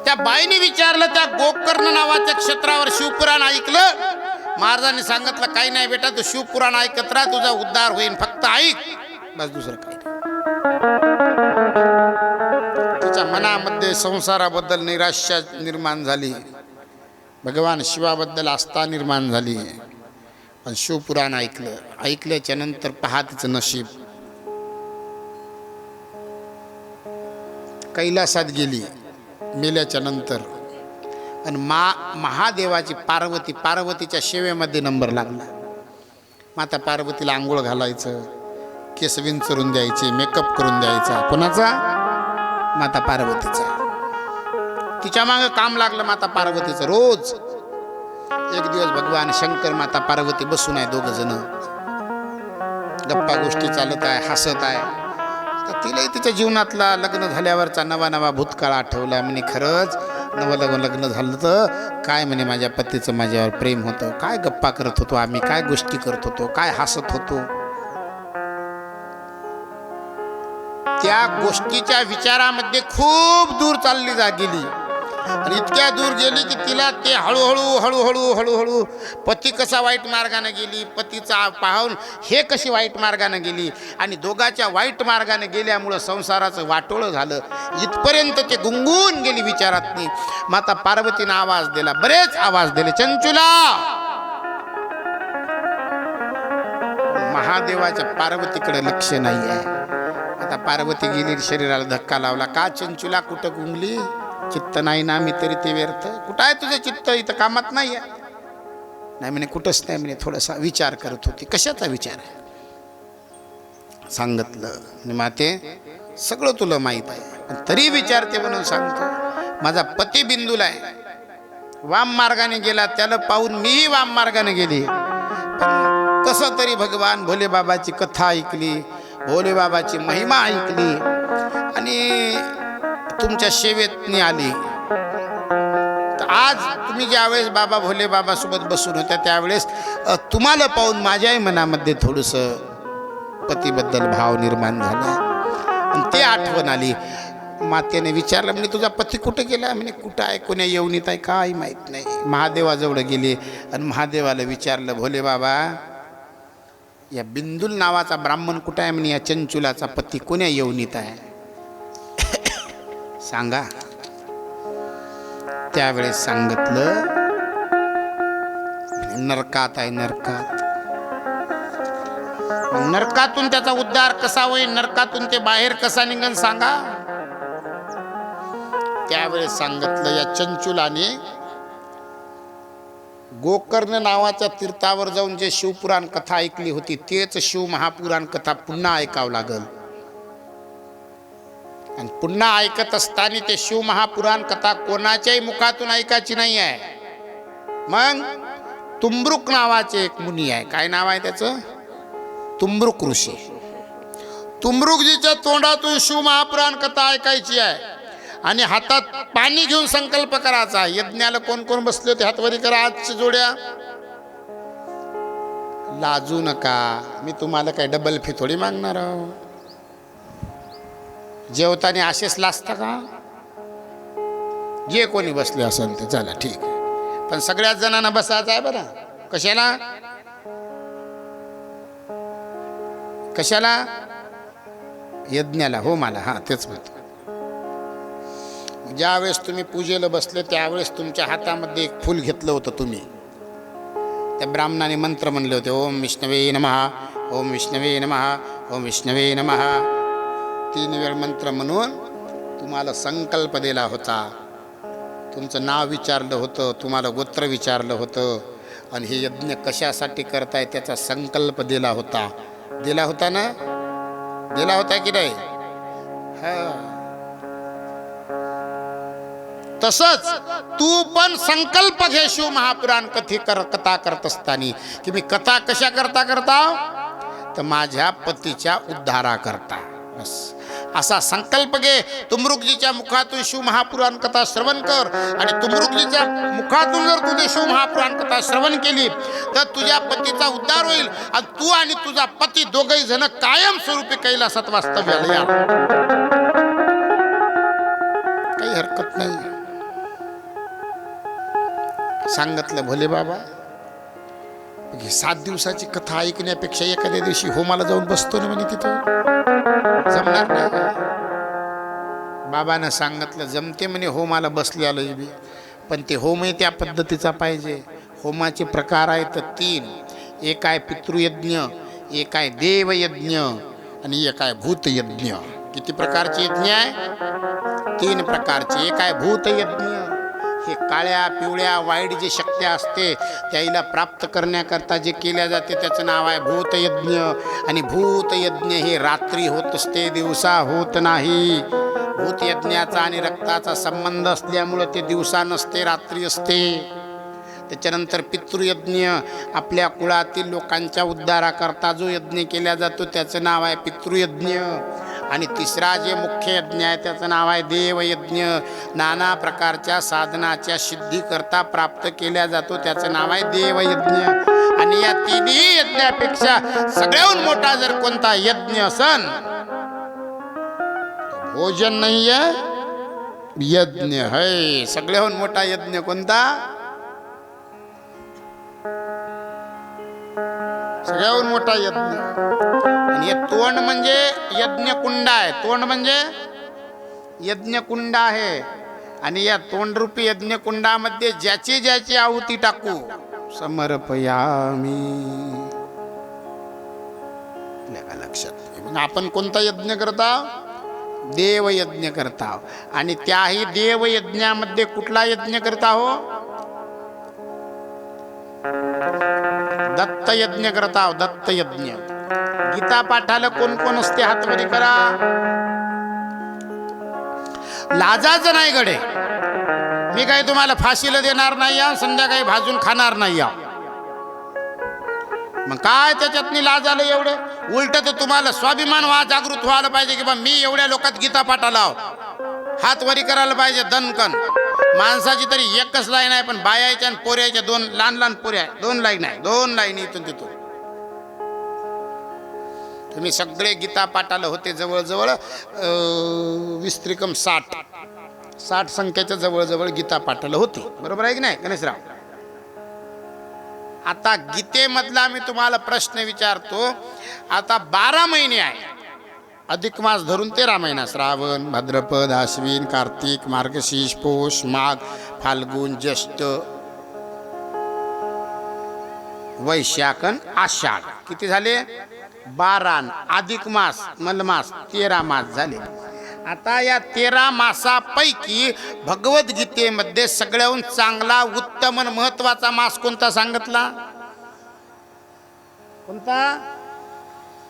त्या बाईने विचारलं, त्या गोकर्ण नावाच्या क्षेत्रावर शिवपुराण ऐकलं? महाराजांनी सांगितलं, काही नाही बेटा, तू शिवपुराण ऐकत राहा, तुझा उद्धार होईल, फक्त ऐक, बस, दुसरं काही नाही. तिच्या मनामध्ये संसाराबद्दल निराशा निर्माण झाली, भगवान शिवाबद्दल आस्था निर्माण झाली. पण शिवपुराण ऐकल्याच्या नंतर पहा तिचं नशीब. कैलासात गेली मेल्याच्या नंतर, आणि महादेवाची पार्वतीच्या सेवेमध्ये नंबर लागला. माता पार्वतीला आंघोळ घालायचं, केस विंचरून द्यायचे, मेकअप करून द्यायचा. कोणाचा? माता पार्वतीचा. तिच्या मागं काम लागलं माता पार्वतीचं. रोज एक दिवस भगवान शंकर माता पार्वती बसून आहे, दोघ जण गप्पा गोष्टी चालत आहे, हसत आहे. तर तिलाही तिच्या जीवनातला लग्न झाल्यावरचा नवा भूतकाळ आठवला. म्हणे, खरंच नवं लग्न झालं तर काय, म्हणे, माझ्या पतीचं माझ्यावर प्रेम होतं, काय गप्पा करत होतो आम्ही, काय गोष्टी करत होतो, काय हसत होतो. त्या गोष्टीच्या विचारामध्ये खूप दूर चालली गेली, आणि इतक्या दूर गेली की तिला ते हळूहळू पती कसा वाईट मार्गाने गेली, पतीचा पाहून हे कशी वाईट मार्गाने गेली, आणि दोघाच्या वाईट मार्गाने गेल्यामुळं संसाराचं वाटोळं झालं. इथपर्यंत ते गुंगून गेली विचारातनी. माता पार्वतीनं आवाज दिला, बरेच आवाज दिले, चंचुला. महादेवाच्या पार्वतीकडे लक्ष नाही आहे. आता पार्वती गेली, शरीराला धक्का लावला. का चंचुला, कुठं गुंगली? चित्त नाही ना, मी तरी ते व्यर्थ. कुठं आहे तुझं चित्त? इथं कामात नाही आहे. नाही म्हणे, कुठंच नाही म्हणे, थोडासा विचार करत होती. कशाचा विचार आहे? सांगितलं. आणि माते, सगळं तुला माहीत आहे, पण तरी विचारते म्हणून सांगतो. माझा पती बिंदूला आहे, वाम मार्गाने गेला, त्याला पाहून मीही वाम मार्गाने गेली. पण कसं तरी भगवान भोले बाबाची कथा ऐकली, भोले बाबाची महिमा ऐकली, आणि तुमच्या सेवेतनी आली. तर आज तुम्ही ज्यावेळेस बाबा भोले बाबा सोबत बसून होत्या, त्यावेळेस तुम्हाला पाहून माझ्याही मनामध्ये थोडंसं पतीबद्दल भाव निर्माण झाला, आणि ते आठवण आली. मातेने विचारलं, म्हणजे तुझा पती कुठं गेला? म्हणजे कुठं आहे, कोण्या येवणीत आहे, काय माहीत नाही. महादेवाजवळ गेले, आणि महादेवाला विचारलं, भोले बाबा, या बिंदुल नावाचा ब्राह्मण कुठं आहे? म्हणे, या चंचुलाचा पती कोण्या येवणीत आहे, सांगा. त्यावेळेस सांगितलं, नरकात आहे, नरकात. नरकातून त्याचा उद्धार कसा होईल, नरकातून ते बाहेर कसा निघन, सांगा. त्यावेळेस सांगितलं, या चंचुलाने गोकर्ण नावाच्या तीर्थावर जाऊन जे शिवपुराण कथा ऐकली होती, तेच शिव महापुराण कथा पुन्हा ऐकावं लागल. आणि पुन्हा ऐकत असताना ते शिव महापुराण कथा कोणाच्याही मुखातून ऐकायची नाही आहे. मग तुंबरुक नावाचे एक मुनी आहे. काय नाव आहे त्याचं? तुंबरुक ऋषी. तुंबरुकजीच्या तोंडातून शिव महापुराण कथा ऐकायची आहे, आणि हातात पाणी घेऊन संकल्प करायचा. यज्ञाला कोण कोण बसले होते, हातवरी करा, हातची जोड्या. लाजू नका, मी तुम्हाला काय डबल फी थोडी मागणार आहो. जेवताना असेच लाजता का? जे कोणी बसले असेल ते चला ठीक आहे, पण सगळ्याच जणांना बसायचं आहे बरं. कशाला? कशाला? यज्ञाला, हो मला, हा तेच म्हणतो. ज्यावेळेस तुम्ही पूजेला बसले त्यावेळेस तुमच्या हातामध्ये एक फूल घेतलं होतं तुम्ही. त्या ब्राह्मणाने मंत्र म्हणले होते, ओम विष्णवे नमः, ओम विष्णवे नमः, ओम विष्णवे नमः. 3 वेळ मंत्र म्हणून तुम्हाला संकल्प दिला होता. तुमचं नाव विचारलं होतं, तुम्हाला गोत्र विचारलं होतं, आणि हे यज्ञ कशासाठी करताय त्याचा संकल्प दिला होता. दिला होता ना? दिला होता की नाही? हा. तसंच तू पण संकल्प घे शिव महापुराण कथा करत असताना, की मी कथा कशा करता तर माझ्या पतीच्या उद्धारा करता. बस असा संकल्प घे. तुमरुकजीच्या मुखातून शिव महापुराण कथा श्रवण कर, आणि तुमरुकजीच्या मुखातून जर तुझे शिव महापुराण कथा श्रवण केली तर तुझ्या पतीचा उद्धार होईल, आणि तू आणि तुझा पती दोघही जण कायम स्वरूपी कैलासात वास्तव्याला या. काही हरकत नाही. सांगितलं भोले बाबा 7 दिवसाची कथा ऐकण्यापेक्षा एखाद्या दिवशी होमाला जाऊन बसतो ना म्हणे तिथं जमणार नाही. बाबानं सांगितलं जमते म्हणे होमाला बसले आलं बी, पण ते होमही त्या पद्धतीचा पाहिजे. होमाचे प्रकार आहेत 3. एक आहे पितृयज्ञ, एक आहे देवयज्ञ आणि एक आहे भूतयज्ञ. किती प्रकारचे यज्ञ आहे? 3 प्रकारचे. एक आहे भूतयज्ञ, हे काळ्या पिवळ्या वाईट जे शक्ती असते त्याला प्राप्त करण्याकरता जे केल्या जाते त्याचं नाव आहे भूतयज्ञ. आणि भूतयज्ञ हे रात्री होत असते, दिवसा होत नाही. भूतयज्ञाचा आणि रक्ताचा संबंध असल्यामुळे ते दिवसा नसते, रात्री असते. त्याच्यानंतर पितृयज्ञ, आपल्या कुळातील लोकांच्या उद्धाराकरता जो यज्ञ केला जातो त्याचं नाव आहे पितृयज्ञ. आणि तिसरा जे मुख्य यज्ञ आहे त्याचं नाव आहे देवयज्ञ. नाना प्रकारच्या साधनाच्या सिद्धीकरता प्राप्त केल्या जातो त्याचं नाव आहे देवयज्ञ. आणि या 3ही यज्ञापेक्षा सगळ्याहून मोठा जर कोणता यज्ञ असन, भोजन नाही आहे, यज्ञ है. सगळ्याहून मोठा यज्ञ कोणता? सगळ्याहून मोठा यज्ञ. आणि हे तोंड म्हणजे यज्ञकुंड आहे. तोंड म्हणजे यज्ञकुंड आहे. आणि या तोंडरूपी यज्ञकुंडामध्ये ज्याची ज्याची आहुती टाकू समर्पयामी. लक्षात. मग आपण कोणता यज्ञ करता? देवयज्ञ करता. आणि त्याही देवयज्ञामध्ये कुठला यज्ञ करता हो? दत्त यज्ञ करता. दत्त यज्ञ. गीता पाठाला कोण कोण असते? हातवरी करा. लाजाचं नाही गडे, मी काही तुम्हाला फाशीला देणार नाही या, संध्याकाळी भाजून खाणार नाही या. मग काय त्याच्यात लाज आलं एवढं? उलट तर तुम्हाला स्वाभिमान जागृत व्हायला पाहिजे की बा मी एवढ्या लोकात गीता पाठाला हात वरी करायला पाहिजे. दणकन माणसाची तरी एकच लाईन आहे, पण बायाच्या आणि पोऱ्याच्या 2 लहान लहान पोऱ्या 2 लाईन आहे. 2 लाईन इथून तिथून. तुम्ही सगळे गीता पाठाला होते जवळजवळ 20 60 संख्येच्या जवळजवळ गीता पाठाला होते. बरोबर आहे की नाही गणेशराव? आता गीतेमधला मी तुम्हाला प्रश्न विचारतो. आता 12 महिने आहे. अधिक मास धरून 13 महिना. श्रावण, भाद्रपद, आश्विन, कार्तिक, मार्गशीर्ष, पौष, माघ, फाल्गुन, ज्येष्ठ, वैशाख, आषाढ. किती झाले? 12. अधिक मास, मलमास 13 मास झाले. आता या 13 मासापैकी भगवद्गीतेमध्ये सगळ्याहून चांगला, उत्तम आणि महत्वाचा मास कोणता सांगितला? कोणता?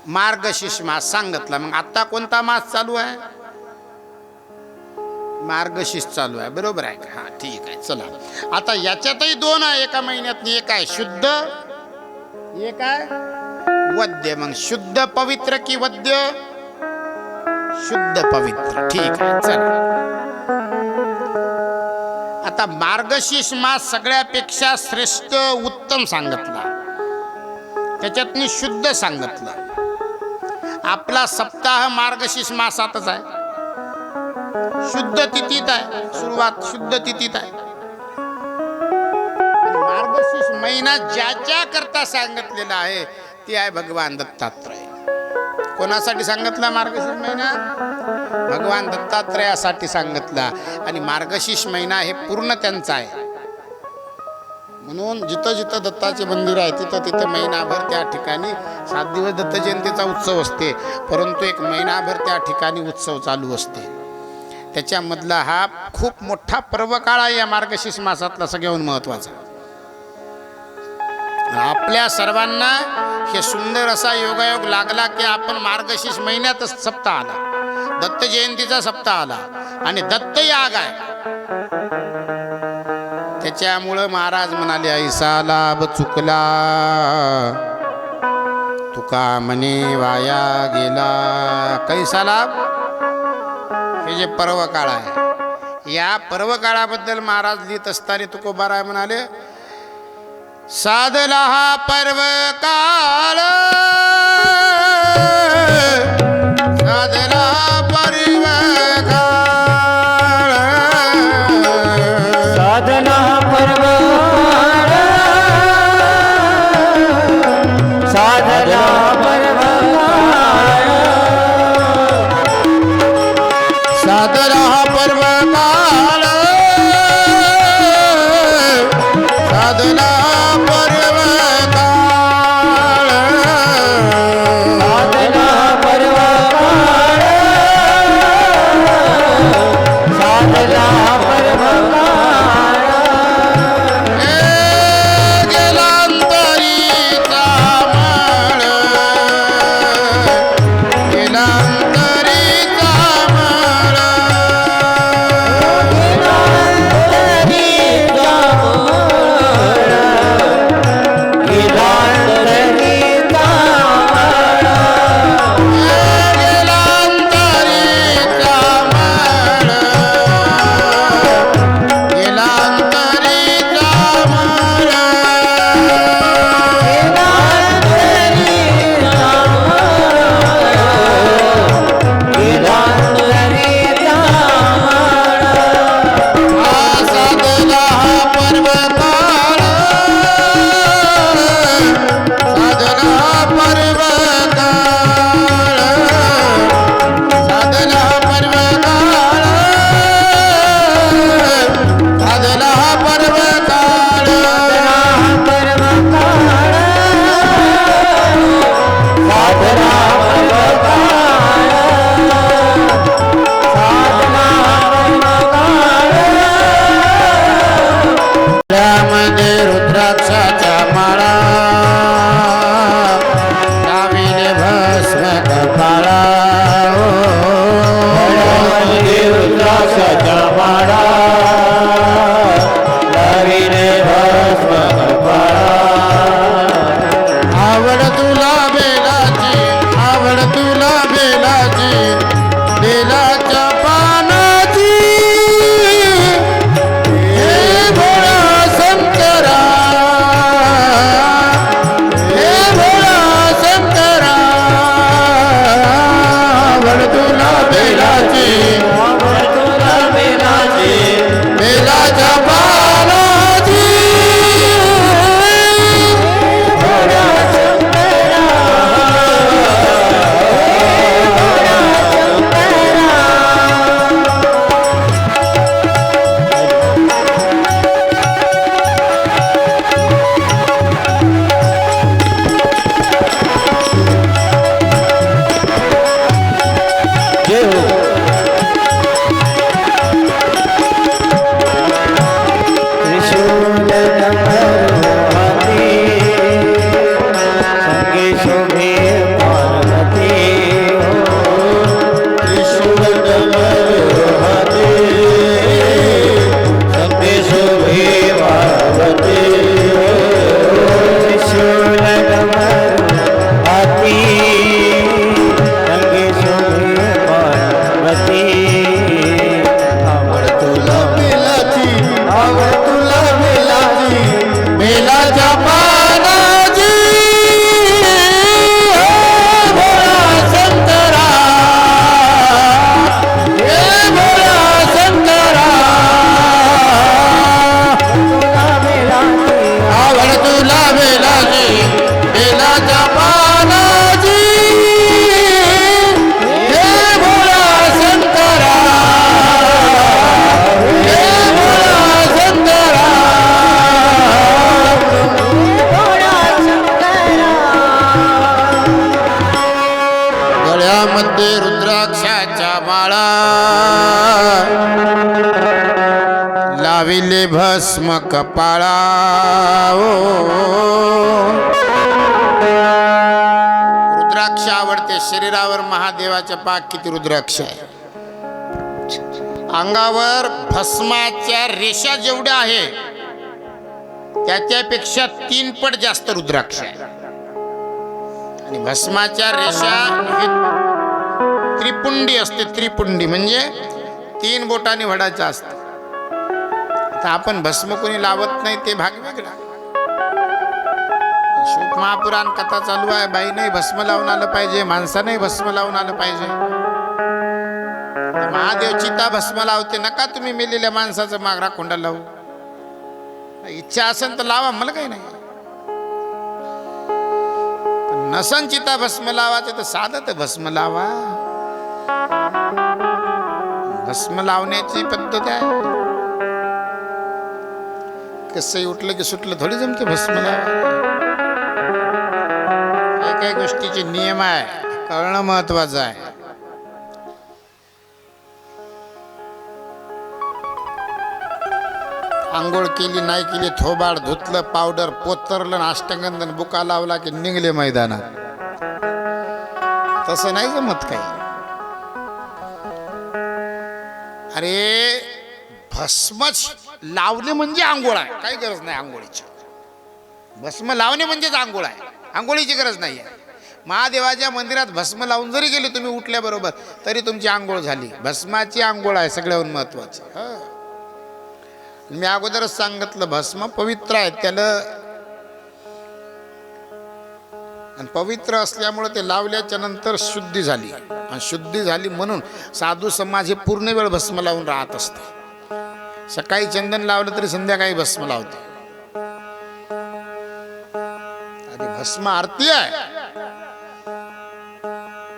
मार्गशीर्ष मास सांगितला. मग आता कोणता मास चालू आहे? मार्गशीर्ष चालू आहे. बरोबर आहे का? हा ठीक आहे. चला आता याच्यातही 2 आहे एका महिन्यात. एक आहे शुद्ध, एक आहे वद्य. मग शुद्ध पवित्र की वद्य? शुद्ध पवित्र. ठीक आहे. चला आता मार्गशीर्ष मास सगळ्यापेक्षा श्रेष्ठ, उत्तम सांगितला. त्याच्यातनी शुद्ध सांगितलं. आपला सप्ताह मार्गशीर्ष मासातच आहे. शुद्ध तिथीत आहे. सुरुवात शुद्ध तिथीत आहे. मार्गशीर्ष महिना ज्याच्या करता सांगितलेला आहे ते आहे भगवान दत्तात्रय. कोणासाठी सांगितला मार्गशीर्ष महिना? भगवान दत्तात्रयासाठी सांगितला. आणि मार्गशीर्ष महिना हे पूर्ण त्यांचा आहे. म्हणून जिथं जिथं दत्ताचे मंदिर आहे तिथं तिथं महिनाभर त्या ठिकाणी 7 दिवस दत्त जयंतीचा उत्सव असते, परंतु एक महिनाभर त्या ठिकाणी उत्सव चालू असते. त्याच्यामधला हा खूप मोठा पर्वकाळ आहे या मार्गशीर्ष मासातला, सगळ्याहून महत्वाचा. आपल्या सर्वांना हे सुंदर असा योगायोग लागला की आपण मार्गशीर्ष महिन्यातच सप्ताह आला, दत्त जयंतीचा सप्ताह आला आणि दत्त याग आहे. त्याच्यामुळं महाराज म्हणाले ऐसा लाभ चुकला तुका म्हणे वाया गेला. कैसा लाभ? हे जे पर्व काळ आहे, या पर्व काळाबद्दल महाराज लिहित असताना तुकोबाराय म्हणाले साधला हा पर्व काळ, साधला पर्व काळ, साधना पर्व लाविले भस्म कपाळा रुद्राक्ष आवडते शरीरावर महादेवाच्या पाक किती रुद्राक्ष आहे अंगावर भस्माच्या रेषा जेवढ्या आहे त्याच्यापेक्षा 3 पट जास्त रुद्राक्ष आहे आणि भस्माच्या रेषा ही त्रिपुंडी असते त्रिपुंडी म्हणजे 3 बोटाने वडायचं असतं तर आपण भस्म कोणी लावत नाही ते भाग वेगळा शिव महापुराण कथा चालू आहे बाईने भस्म लावून आलं पाहिजे माणसाने भस्म लावून आलं पाहिजे महादेव चिता भस्म लावते नका तुम्ही मेलेल्या माणसाचं मागरा कोंडा लावू इच्छा असेल तर लावा मला काही नाही नसन चिता भस्म लावायचं तर साधं तर भस्म लावा भस्म लावण्याची पद्धत आहे कसंही उठलं की सुटलं थोडी जमते भस्म लावा काही काही गोष्टीचे नियम आहे कळणं महत्वाचं आहे आंघोळ केली नाही केली थोबाड धुतलं पावडर पोतरलं अष्टगंधन बुका लावला की निघले मैदानात तसं नाही जमत काही अरे भस्मच लावणे म्हणजे आंघोळ आहे काही गरज नाही आंघोळीची भस्म लावणे म्हणजेच आंघोळ आहे आंघोळीची गरज नाही आहे महादेवाच्या मंदिरात भस्म लावून जरी गेले तुम्ही उठल्याबरोबर तरी तुमची आंघोळ झाली भस्माची आंघोळ आहे सगळ्याहून महत्वाची मी अगोदरच सांगितलं भस्म पवित्र आहे त्याला आणि पवित्र असल्यामुळे ते लावल्याच्या नंतर शुद्धी झाली आणि शुद्धी झाली म्हणून साधू समाज हे पूर्ण वेळ भस्म लावून राहत असते सकाळी चंदन लावलं तरी संध्याकाळी भस्म लावते आणि भस्म आरती आहे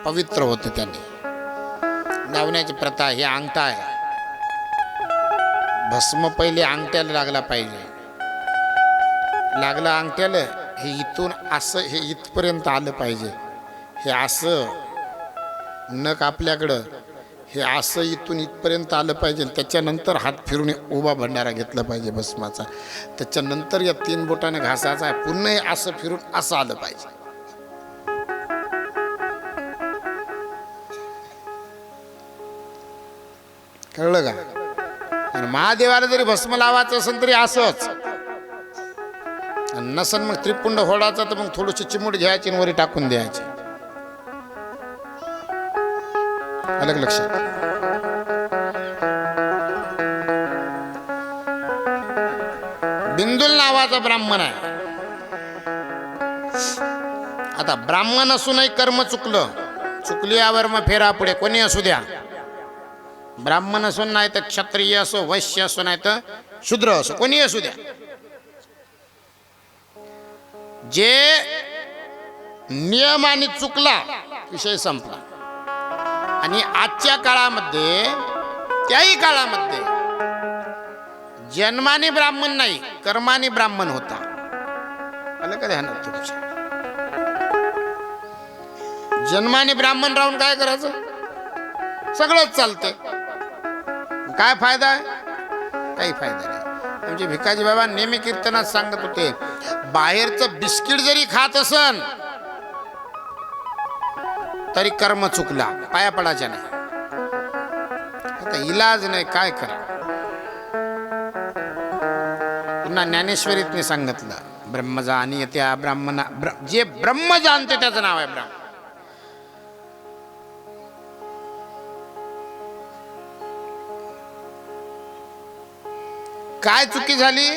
पवित्र होते त्याने लावण्याची प्रथा ही अंगठा आहे भस्म पहिले अंगठ्याला लागला पाहिजे लागला अंगठ्याला हे इथून असं हे इथपर्यंत आलं पाहिजे हे असं नख आपल्याकडं हे असं इथून इथपर्यंत आलं पाहिजे त्याच्यानंतर हात फिरून उभा भंडारा घेतला पाहिजे भस्माचा त्याच्यानंतर या 3 बोटाने घासाचा आहे पुन्हा हे असं फिरून असं आलं पाहिजे कळलं का आणि महादेवाला जरी भस्म लावायचं असेल तरी असंच नसन मग त्रिपुंड होडाचा तर मग थोडीशी चिमूट घ्यायची आणि वरी टाकून द्यायची अलग लक्षात बिंदुल नावाचा ब्राह्मण आहे आता ब्राह्मण असूनही कर्म चुकली यावर मग फेरा पुढे कोणी असू द्या ब्राह्मण असून नाही तर क्षत्रिय असो वैश्य असो नाही तर शूद्र असो कोणी असू द्या जे नियमाने चुकला विषय संपला आणि आजच्या काळामध्ये त्याही काळामध्ये जन्माने ब्राह्मण नाही कर्माने ब्राह्मण होता आलं का ध्यानात तुमच्या जन्माने ब्राह्मण राहून काय करायचं सगळंच चालतंय काय फायदा आहे काही फायदा नाही म्हणजे भिकाजी बाबा नेहमी कीर्तनात सांगत होते, बाहेरचं बिस्किट जरी खात असन तरी कर्म चुकला, पाया पडायच्या नाही. आता इलाज नाही, काय करा. पुन्हा ज्ञानेश्वरीतने सांगितलं, ब्रह्म जाणीत्या ब्राह्मणा, जे ब्रह्म जाणते त्याचं नाव आहे ब्राह्मण. काय चुकी झाली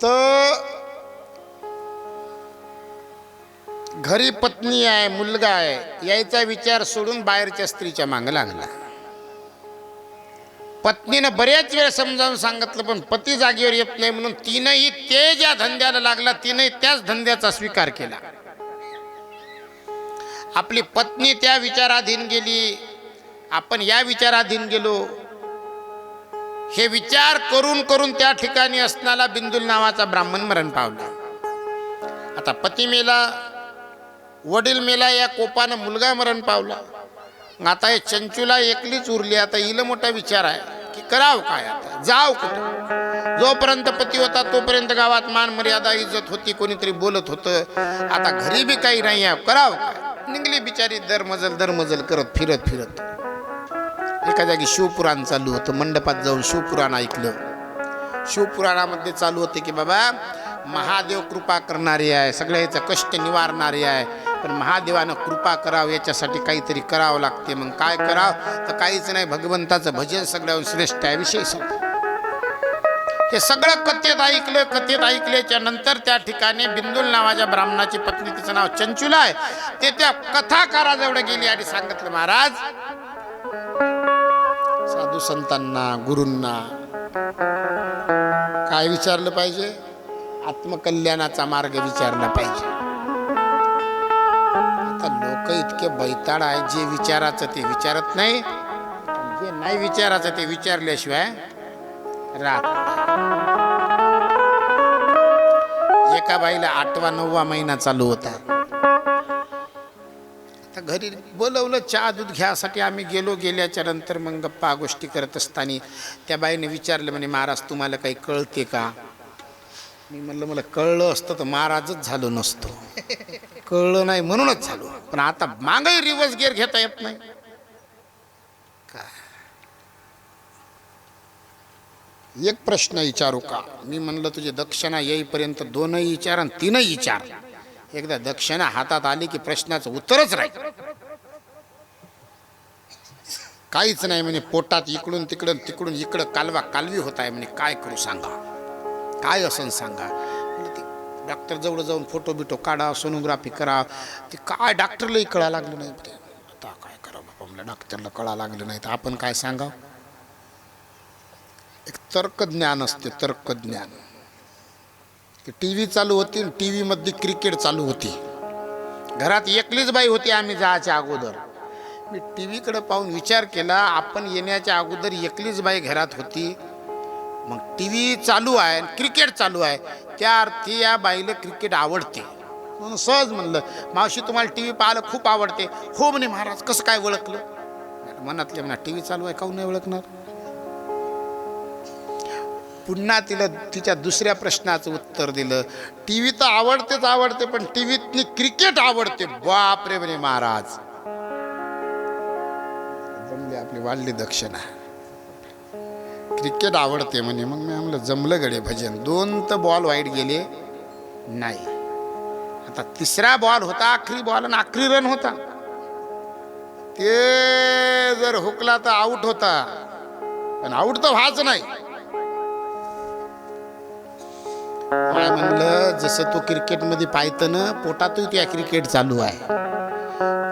तर घरी पत्नी आहे, मुलगा आहे, यायचा विचार सोडून बाहेरच्या स्त्रीच्या मागे लागला. पत्नीनं बऱ्याच वेळ समजावून सांगितलं, पण पती जागेवर येत नाही म्हणून तिनंही ते ज्या धंद्याला लागला, तिनंही त्याच धंद्याचा स्वीकार केला. आपली पत्नी त्या विचाराधीन गेली, आपण या विचाराधीन गेलो. हे विचार करून करून त्या ठिकाणी असणारा बिंदुल नावाचा ब्राह्मण मरण पावला. आता पती मेला, वडील मेला, या कोपानं मुलगा मरण पावला. आता हे चंचूला एकलीच उरली. आता हिला मोठा विचार आहे की करावं काय, आता जाव कुठं. जोपर्यंत पती होता तोपर्यंत गावात मान मर्यादा इज्जत होती, कोणीतरी बोलत होतं. आता घरी बी काही नाही आहे, करावं काय. निघली बिचारी दरमजल करत फिरत फिरत. एका जागी शिवपुराण चालू होतं, मंडपात जाऊन शिवपुराण ऐकलं. शिवपुराणामध्ये चालू होते की बाबा महादेव कृपा करणारे आहे, सगळ्याचं कष्ट निवारणारे आहे, पण महादेवानं कृपा करावं याच्यासाठी काहीतरी करावं लागते. मग काय करावं तर काहीच नाही, भगवंताचं भजन सगळ्याहून श्रेष्ठ आहे, विषय सांग. हे सगळं कथेत ऐकलं. कथेत ऐकल्याच्या नंतर त्या ठिकाणी बिंदुल नावाच्या ब्राह्मणाची पत्नी, तिचं नाव चंचुला आहे, ते त्या कथाकाराजवळ गेली आणि सांगितलं, महाराज साधू संतांना, गुरूंना काय विचारलं पाहिजे, आत्मकल्याणाचा मार्ग विचारला पाहिजे. आता लोक इतके बैताळ आहे, जे विचारायचं ते विचारत नाही, जे नाही विचारायचं ते विचारल्याशिवाय राहत. एका बाईला 8वा 9वा महिना चालू होता. आता घरी बोलवलं चहा दूध घ्यासाठी. आम्ही गेल्याच्या नंतर मग गप्पा गोष्टी करत असताना त्या बाईने विचारलं, म्हणे महाराज तुम्हाला काही कळते का. मी म्हणलं मला कळलं असतं तर महाराजच झालो नसतो, कळलं नाही म्हणूनच झालो. पण आता मागही रिवर्स गिअर घेता येत नाही का. एक प्रश्न विचारू का. मी म्हणलं तुझी दक्षिणा येईपर्यंत 2ही विचार आणि 3ही विचार. एकदा दक्षिणा हातात आली की प्रश्नाचं उत्तरच राहील. काहीच नाही म्हणे, पोटात इकडून तिकडून तिकडून इकडं कालवा कालवी होत आहे म्हणे, काय करू सांगा, काय असं सांगा. डॉक्टर जवळ जाऊन फोटो बिटो काढा, सोनोग्राफी करा. ते काय डॉक्टरलाही कळा लागलं नाही. आता काय करा बाबा, मला डॉक्टरला कळा लागलं नाही तर आपण काय सांगावं. एक तर्कज्ञान असते, तर्कज्ञान. टी व्ही चालू होती, टी व्ही मध्ये क्रिकेट चालू होती. घरात एकलीच बाई होती आम्ही जायच्या अगोदर. मी टी व्हीकडे पाहून विचार केला, आपण येण्याच्या अगोदर एकलीच बाई घरात होती, मग टी व्ही चालू आहे, क्रिकेट चालू आहे, त्या अर्थी या बाईला क्रिकेट आवडते. म्हणून सहज म्हणलं, मावशी तुम्हाला टी व्ही पाहायला खूप आवडते. हो म्हणे महाराज. कसं काय ओळखलं. मनातले म्हणा टी व्ही चालू आहे, काहून नाही ओळखणार. पुन्हा तिला तिच्या दुसऱ्या प्रश्नाचं उत्तर दिलं, टी व्ही तर आवडतेच आवडते, पण टी व्हीतनी क्रिकेट आवडते. बाप रे म्हणे महाराज, जमली आपली वाढली दक्षिणा. क्रिकेट आवडते म्हणे. मग मी म्हणलं जमलं गडे भजन. 2 तर बॉल वाईट गेले नाही. आता 3रा बॉल होता, आखरी बॉल आणि आखरी रन होता. ते जर हुकला तर आउट होता, पण आउट तर व्हायचं नाही. काय म्हणलं, जसं तो क्रिकेट मध्ये पाहतं ना, पोटातही त्या क्रिकेट चालू आहे.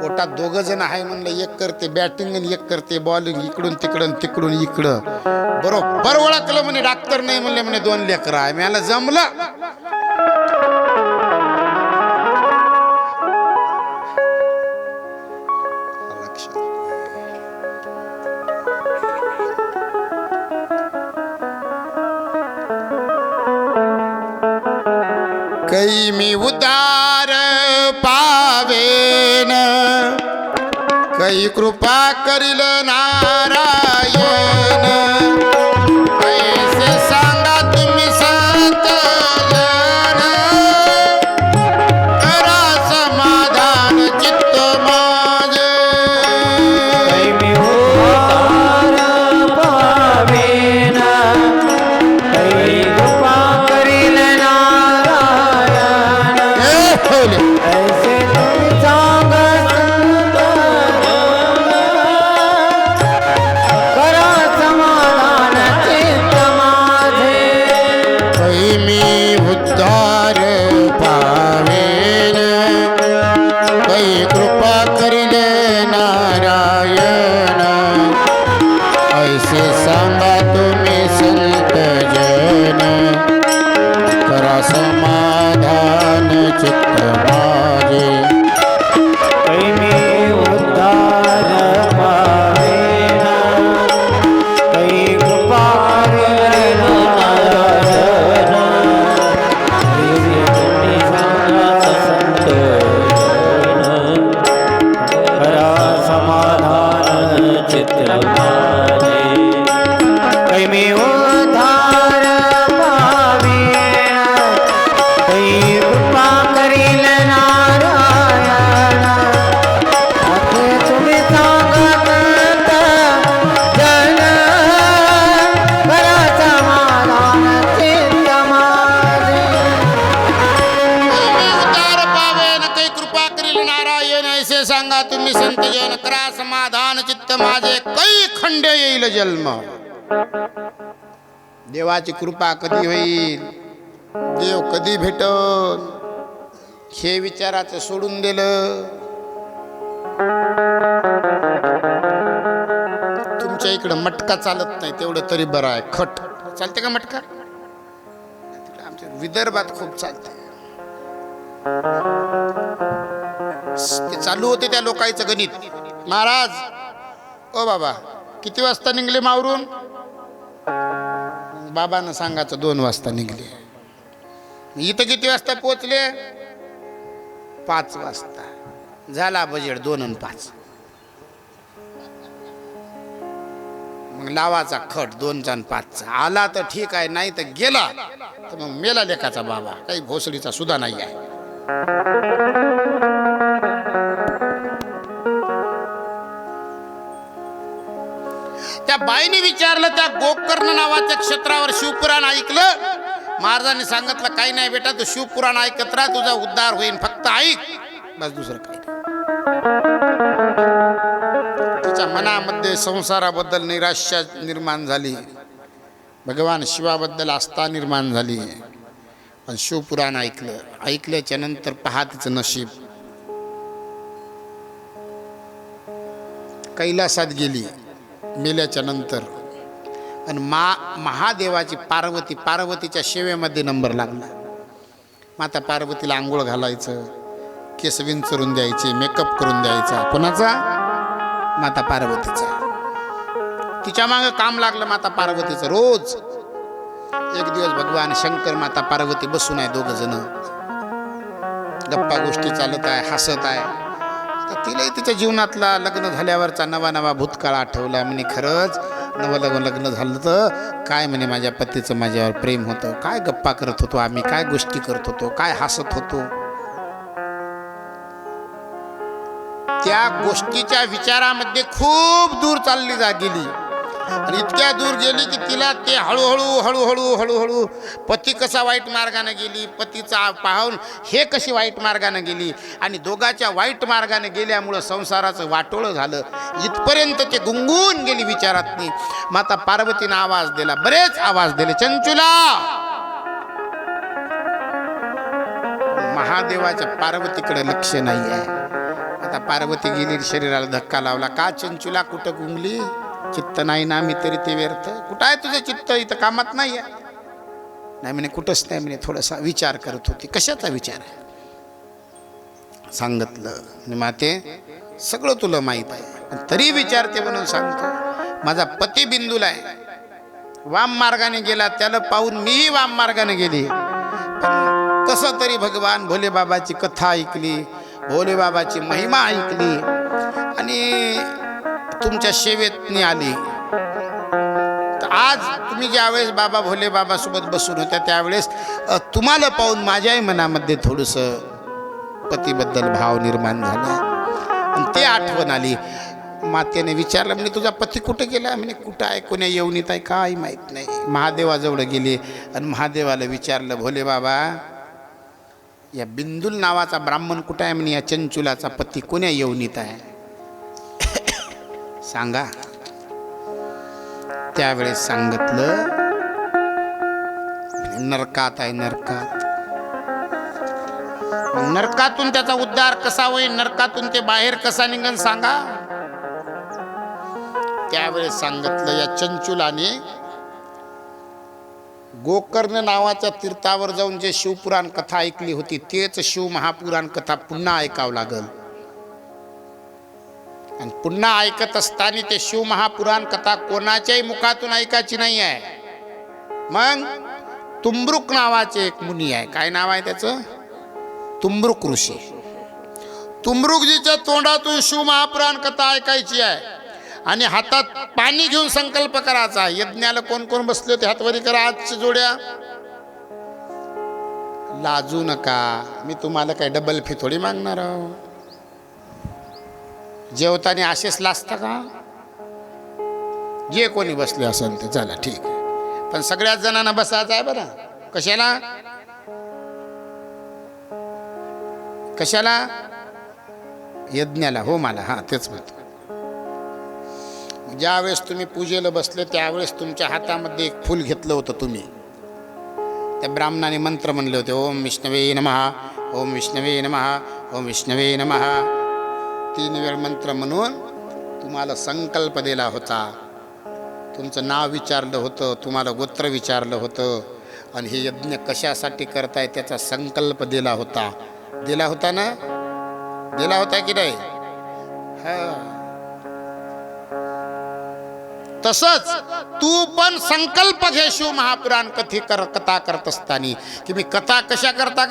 पोटात 2 जण आहे म्हणलं, एक करते बॅटिंग आणि एक करते बॉलिंग, इकडून तिकडून तिकडून इकडं. बरोबर ओळखलं म्हणे डॉक्टर नाही म्हणले, म्हणे 2 लेकरं आहे. मला जमलं. कई मी उदार पावेन, कई कृपा करिल नारायण. सांगा तुम्ही संत जन, करा समाधान चित्त माझे. कैमी उद्धार पावेना, कै कृपा करेना नारायण. तुम्ही सांगा संत जन, करा समाधान चित्त माझे. कैमी उद्धार पावेना, कै कृपा करील नारायण. तुम्ही सांगत जन, करा समाधान चित्त माझे. उद्धार पावे न काही कृपा करील नारायण. ऐसे सांगा तुम्ही संत जन, करा समाधान चित्त माझे. काही खंड येईल जन्म. देवाची कृपा कधी होईल, देव कधी भेटल, हे विचाराचं सोडून दिलं. तुमच्या इकडं मटका चालत नाही तेवढं तरी बरं आहे. खट चालते का मटका? आमच्या विदर्भात खूप चालते. ते चालू होते त्या लोकांचं गणित. महाराज ओ बाबा किती वाजता निघले मावरून? बाबांना सांगायचं 2 वाजता निघले. इथं किती वाजता पोहोचले? 5 वाजता. झाला बजेट 2 आणि 5. मग लावाचा खट 2चा आणि 5चा. आला तर ठीक आहे, नाही तर गेला तर मग मेला लेकाचा बाबा. काही भोसडीचा सुद्धा नाही आहे. त्या बाईने विचारलं, त्या गोकर्ण नावाच्या क्षेत्रावर शिवपुराण ऐकलं? महाराजांनी सांगितलं काही नाही बेटा, तू शिवपुराण ऐकत राहा, तुझा उद्धार होईल, फक्त ऐक, बस दुसरं काही नाही. तिच्या मनामध्ये संसाराबद्दल निराशा निर्माण झाली, भगवान शिवाबद्दल आस्था निर्माण झाली. पण शिवपुराण ऐकलं. ऐकल्याच्या नंतर पहा तिचं नशीब. कैलासात गेली मेल्याच्या नंतर. आणि महादेवाची पार्वतीच्या सेवेमध्ये नंबर लागला. माता पार्वतीला आंघोळ घालायचं, केस विंचरून द्यायचे, मेकअप करून द्यायचा. कोणाचा? माता पार्वतीचा. तिच्या मागं काम लागलं माता पार्वतीचं. रोज एक दिवस भगवान शंकर माता पार्वती बसून आहे, 2 जण गप्पा गोष्टी चालत आहे, हसत आहे. तर तिलाही तिच्या जीवनातला लग्न झाल्यावरचा नवा भूतकाळ आठवला. म्हणे खरंच नवं लग्न झालं तर काय, म्हणे माझ्या पतीचं माझ्यावर प्रेम होतं, काय गप्पा करत होतो आम्ही, काय गोष्टी करत होतो, काय हसत होतो. त्या गोष्टीच्या विचारामध्ये खूप दूर चालली गेली. आणि इतक्या दूर गेली की तिला ते हळूहळू पती कसा वाईट मार्गाने गेली, पतीचा पाहून हे कशी वाईट मार्गाने गेली, आणि दोघाच्या वाईट मार्गाने गेल्यामुळं संसाराचं वाटोळं झालं. इथपर्यंत ते गुंगून गेली विचारातनी. माता पार्वतीनं आवाज दिला, बरेच आवाज दिले, चंचुला. महादेवाच्या पार्वतीकडे लक्ष नाही आहे. आता पार्वती गेली, शरीराला धक्का लावला. का चंचुला, कुठं गुंगली? चित्त नाही ना मी तरी ते व्यर्थ. कुठं आहे तुझं चित्त? इथं कामात नाही आहे. नाही म्हणे, कुठंच नाही म्हणे, थोडासा विचार करत होती. कशाचा विचार आहे? सांगितलं, माते सगळं तुला माहीत आहे, पण तरी विचारते म्हणून सांगतो. माझा पती बिंदूला आहे, वाम मार्गाने गेला, त्याला पाहून मीही वाम मार्गाने गेली. पण कसं तरी भगवान भोले बाबाची कथा ऐकली, भोले बाबाची महिमा ऐकली, आणि तुमच्या सेवेतनी आली. तर आज तुम्ही ज्यावेळेस बाबा भोले बाबा सोबत बसून होत्या, त्यावेळेस तुम्हाला पाहून माझ्याही मनामध्ये थोडंसं पतीबद्दल भाव निर्माण झाला, आणि ते आठवण आली. मातेने विचारलं, म्हणजे तुझा पती कुठे गेला? म्हणजे कुठं आहे, कोण्या येवणीत आहे, काय माहीत नाही. महादेवाजवळ गेले आणि महादेवाला विचारलं, भोले बाबा या बिंदुल नावाचा ब्राह्मण कुठं आहे? म्हणे या चंचुलाचा पती कोण्या येवणीत आहे, सांगा. त्यावेळेस सांगितलं, नरकात आहे, नरकात. नरकातून त्याचा उद्धार कसा होईल, नरकातून ते बाहेर कसा निघेल सांगा. त्यावेळेस सांगितलं, या चंचुलाने गोकर्ण नावाच्या तीर्थावर जाऊन जे शिवपुराण कथा ऐकली होती तेच शिव महापुराण कथा पुन्हा ऐकावं लागल. आणि पुन्हा ऐकत असताना ते शिव महापुराण कथा कोणाच्याही मुखातून ऐकायची नाही आहे. मग तुंबरुक नावाचे एक मुनी आहे. काय नाव आहे त्याचं? तुंबरुक ऋषी. तुंबरुकजीच्या तोंडातून शिव महापुराण कथा ऐकायची आहे. आणि हातात पाणी घेऊन संकल्प करायचा. यज्ञाला कोण कोण बसले होते हातवरी करा हातच्या जोड्या. लाजू नका, मी तुम्हाला काय डबल फी थोडी मागणार आहो. जेवताना असेच लाजता का? जे कोणी बसले असेल ते चला ठीक आहे, पण सगळ्याच जणांना बसायचं आहे बरं. कशाला कशाला? यज्ञाला, हो मला, हा तेच म्हणतो. ज्यावेळेस तुम्ही पूजेला बसले त्यावेळेस तुमच्या हातामध्ये एक फूल घेतलं होतं तुम्ही. त्या ब्राह्मणाने मंत्र म्हणले होते, ओम विष्णवे नमः, ओम विष्णवे नमः, ओम विष्णवे नमः. 3 वेळ मंत्र म्हणून तुम्हाला संकल्प दिला होता. तुमचं नाव विचारलं होतं, तुम्हाला गोत्र विचारलं होतं, आणि हे यज्ञ कशासाठी करताय त्याचा संकल्प दिला होता. दिला होता ना? दिला होता की नाही? हा. तसंच तू पण संकल्प घे शिव महापुराण कथा करत असताना की मी कथा कशा करता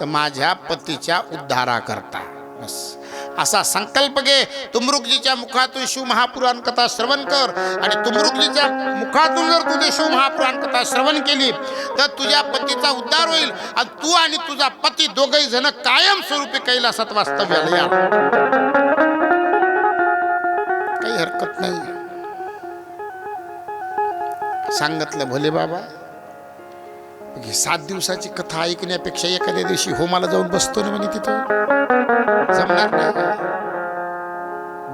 तर माझ्या पतीच्या उद्धारा करता. बस असा संकल्प घे. तुंबरुकजीच्या मुखातून शिव महापुराण कथा श्रवण कर. आणि तुंबरुकजीच्या मुखातून जर तुझे शिव महापुराण कथा श्रवण केली तर तुझ्या पतीचा उद्धार होईल. आणि तू आणि तुझा पती दोघही जण कायम स्वरूपी कैलासात वास्तव्याला या. काही हरकत नाही. सांगितलं भोले बाबा, 7 दिवसाची कथा ऐकण्यापेक्षा एखाद्या दिवशी होमाला जाऊन बसतो ना म्हणे, तिथं जमणार नाही का?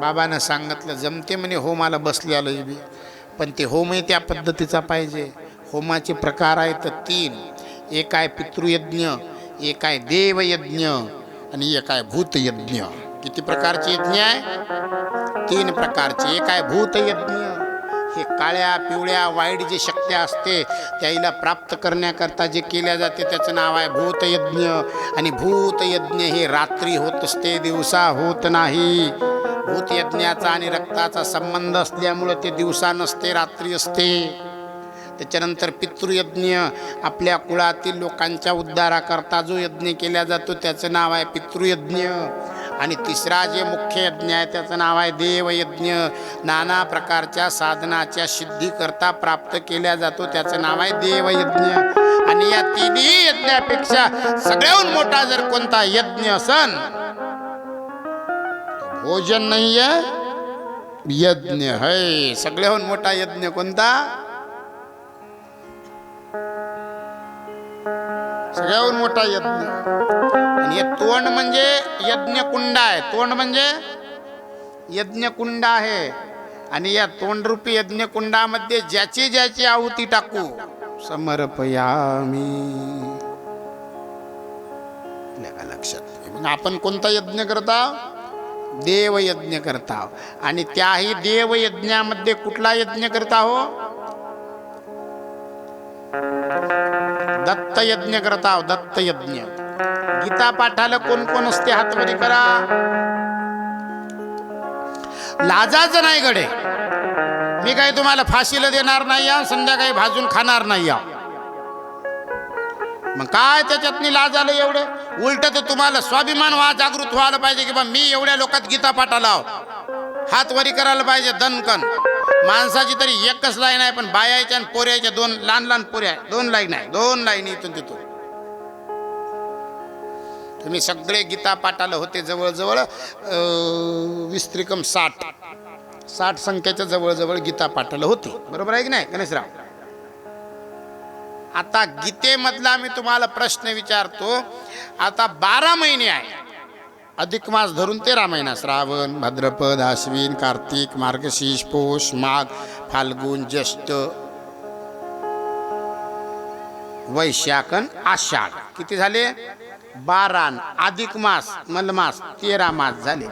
बाबानं सांगितलं जमते म्हणे होमाला बसलेलं बी, पण ते होमही त्या पद्धतीचा पाहिजे. होमाचे प्रकार आहेत 3. एक आहे पितृयज्ञ, एक आहे देवयज्ञ, आणि एक आहे भूतयज्ञ. किती प्रकारचे यज्ञ आहे? 3 प्रकारचे. एक आहे भूतयज्ञ. हे काळ्या पिवळ्या वाईट जे शक्ती असते त्याला प्राप्त करण्याकरता जे केल्या जाते त्याचं नाव आहे भूतयज्ञ. आणि भूतयज्ञ हे रात्री होत असते, दिवसा होत नाही. भूतयज्ञाचा आणि रक्ताचा संबंध असल्यामुळे ते दिवसा नसते, रात्री असते. त्याच्यानंतर पितृयज्ञ, आपल्या कुळातील लोकांच्या उद्धाराकरता जो यज्ञ केला जातो त्याचं नाव आहे पितृयज्ञ. आणि 3रा जे मुख्य यज्ञ आहे त्याचं नाव आहे देवयज्ञ. नाना प्रकारच्या साधनाच्या सिद्धीकरता प्राप्त केल्या जातो त्याचं नाव आहे देवयज्ञ. आणि या 3ही यज्ञापेक्षा सगळ्याहून मोठा जर कोणता यज्ञ असन, भोजन नाही आहे, यज्ञ है. सगळ्याहून मोठा यज्ञ कोणता? सगळ्याहून मोठा यज्ञ. आणि हे तोंड म्हणजे यज्ञकुंड आहे. तोंड म्हणजे यज्ञकुंड आहे. आणि या तोंडरूपी यज्ञकुंडामध्ये ज्याची ज्याची आहुती टाकू समर्पयामी. लक्षात. मग आपण कोणता यज्ञ करता? देवयज्ञ करता. आणि त्याही देवयज्ञामध्ये कुठला यज्ञ करता हो? दत्त यज्ञ करता. दत्त यज्ञ. गीता पाठाला कोण कोण असते हातवरी करा. लाजाचं नाही गडे. मी काही तुम्हाला फाशीला देणार नाही या, संध्याकाळी भाजून खाणार नाही या. मग काय त्याच्यात लाज आलं एवढं? उलट तर तुम्हाला स्वाभिमान जागृत व्हायला पाहिजे की बा मी एवढ्या लोकात गीता पाठाला हात वरी करायला पाहिजे. दणकन माणसाची तरी एकच लाईन आहे, पण बायाच्या आणि पोऱ्याच्या 2 लहान लहान पोऱ्या 2 लाईन आहे. 2 लाईन इथून तिथून. तुम्ही सगळे गीता पाठाला होते जवळजवळ 20-60 संख्येच्या जवळजवळ गीता पाठाला होती. बरोबर आहे की नाही गणेशराव? आता गीतेमधला मी तुम्हाला प्रश्न विचारतो. आता 12 महिने आहे. अधिक मास धरून 13 महिना. श्रावण, भाद्रपद, आश्विन, कार्तिक, मार्गशीर्ष, पौष, माघ, फाल्गुन, ज्येष्ठ, वैशाख, आषाढ. किती झाले? 12. अधिक मास मलमास 13 मास झाले.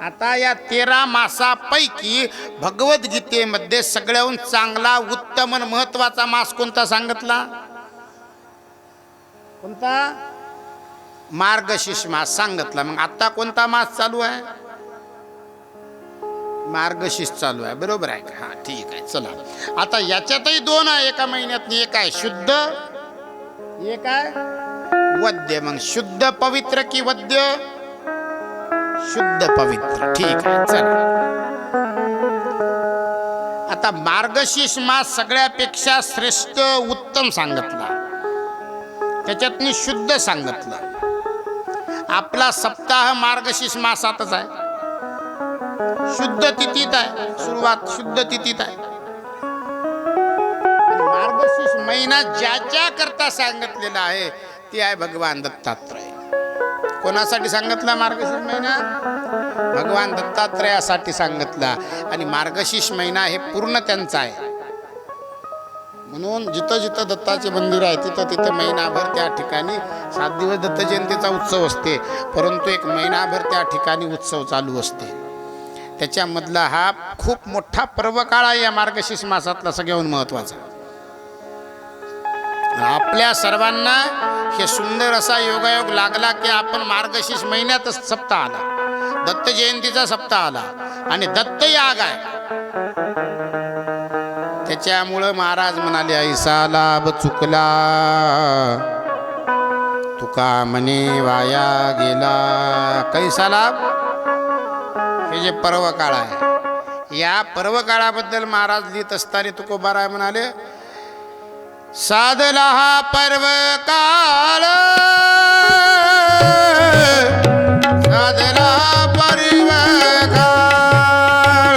आता या 13 मासापैकी भगवद्गीतेमध्ये सगळ्याहून चांगला, उत्तम आणि महत्वाचा मास कोणता सांगितला? कोणता? मार्गशीर्ष मास सांगितला. मग आता कोणता मास चालू आहे? मार्गशीर्ष चालू आहे, बरोबर आहे का? हा, ठीक आहे. चला, आता याच्यातही 2 आहे एका महिन्यात. एक आहे शुद्ध, एक आहे वद्य. मग शुद्ध पवित्र की वद्य? शुद्ध पवित्र. ठीक आहे, चला. आता मार्गशीर्ष मास सगळ्यापेक्षा श्रेष्ठ, उत्तम सांगितला. त्याच्यात मी शुद्ध सांगितलं. आपला सप्ताह मार्गशीर्ष मासातच आहे, शुद्ध तिथीत आहे. सुरुवात शुद्ध तिथीत आहे. मार्गशीर्ष महिना ज्याच्या करता सांगितलेला आहे ते आहे भगवान दत्तात्रय. कोणासाठी सांगितला मार्गशीर्ष महिना? भगवान दत्तात्रयासाठी सांगितला. आणि मार्गशीर्ष महिना हे पूर्ण त्यांचा आहे. म्हणून जिथं जिथं दत्ताचे मंदिर आहे तिथं तिथं महिनाभर त्या ठिकाणी 7 दिवस दत्त जयंतीचा उत्सव असते, परंतु एक महिनाभर त्या ठिकाणी उत्सव चालू असते. त्याच्यामधला हा खूप मोठा पर्व काळ आहे या मार्गशीर्ष मासातला, सगळ्याहून महत्वाचा. आपल्या सर्वांना हे सुंदर असा योगायोग लागला की आपण मार्गशीर्ष महिन्यातच सप्ताह आला, दत्त जयंतीचा सप्ताह आला आणि दत्त याग आहे. त्याच्यामुळं महाराज म्हणाले, ऐसा लाभ चुकला तुका म्हणे वाया गेला. कैसा लाभ? हे जे पर्व काळ आहे, या पर्व काळाबद्दल महाराज लिहित असताना तुकोबाराय म्हणाले, साधला हा पर्व काळ, साधला पर्व काळ,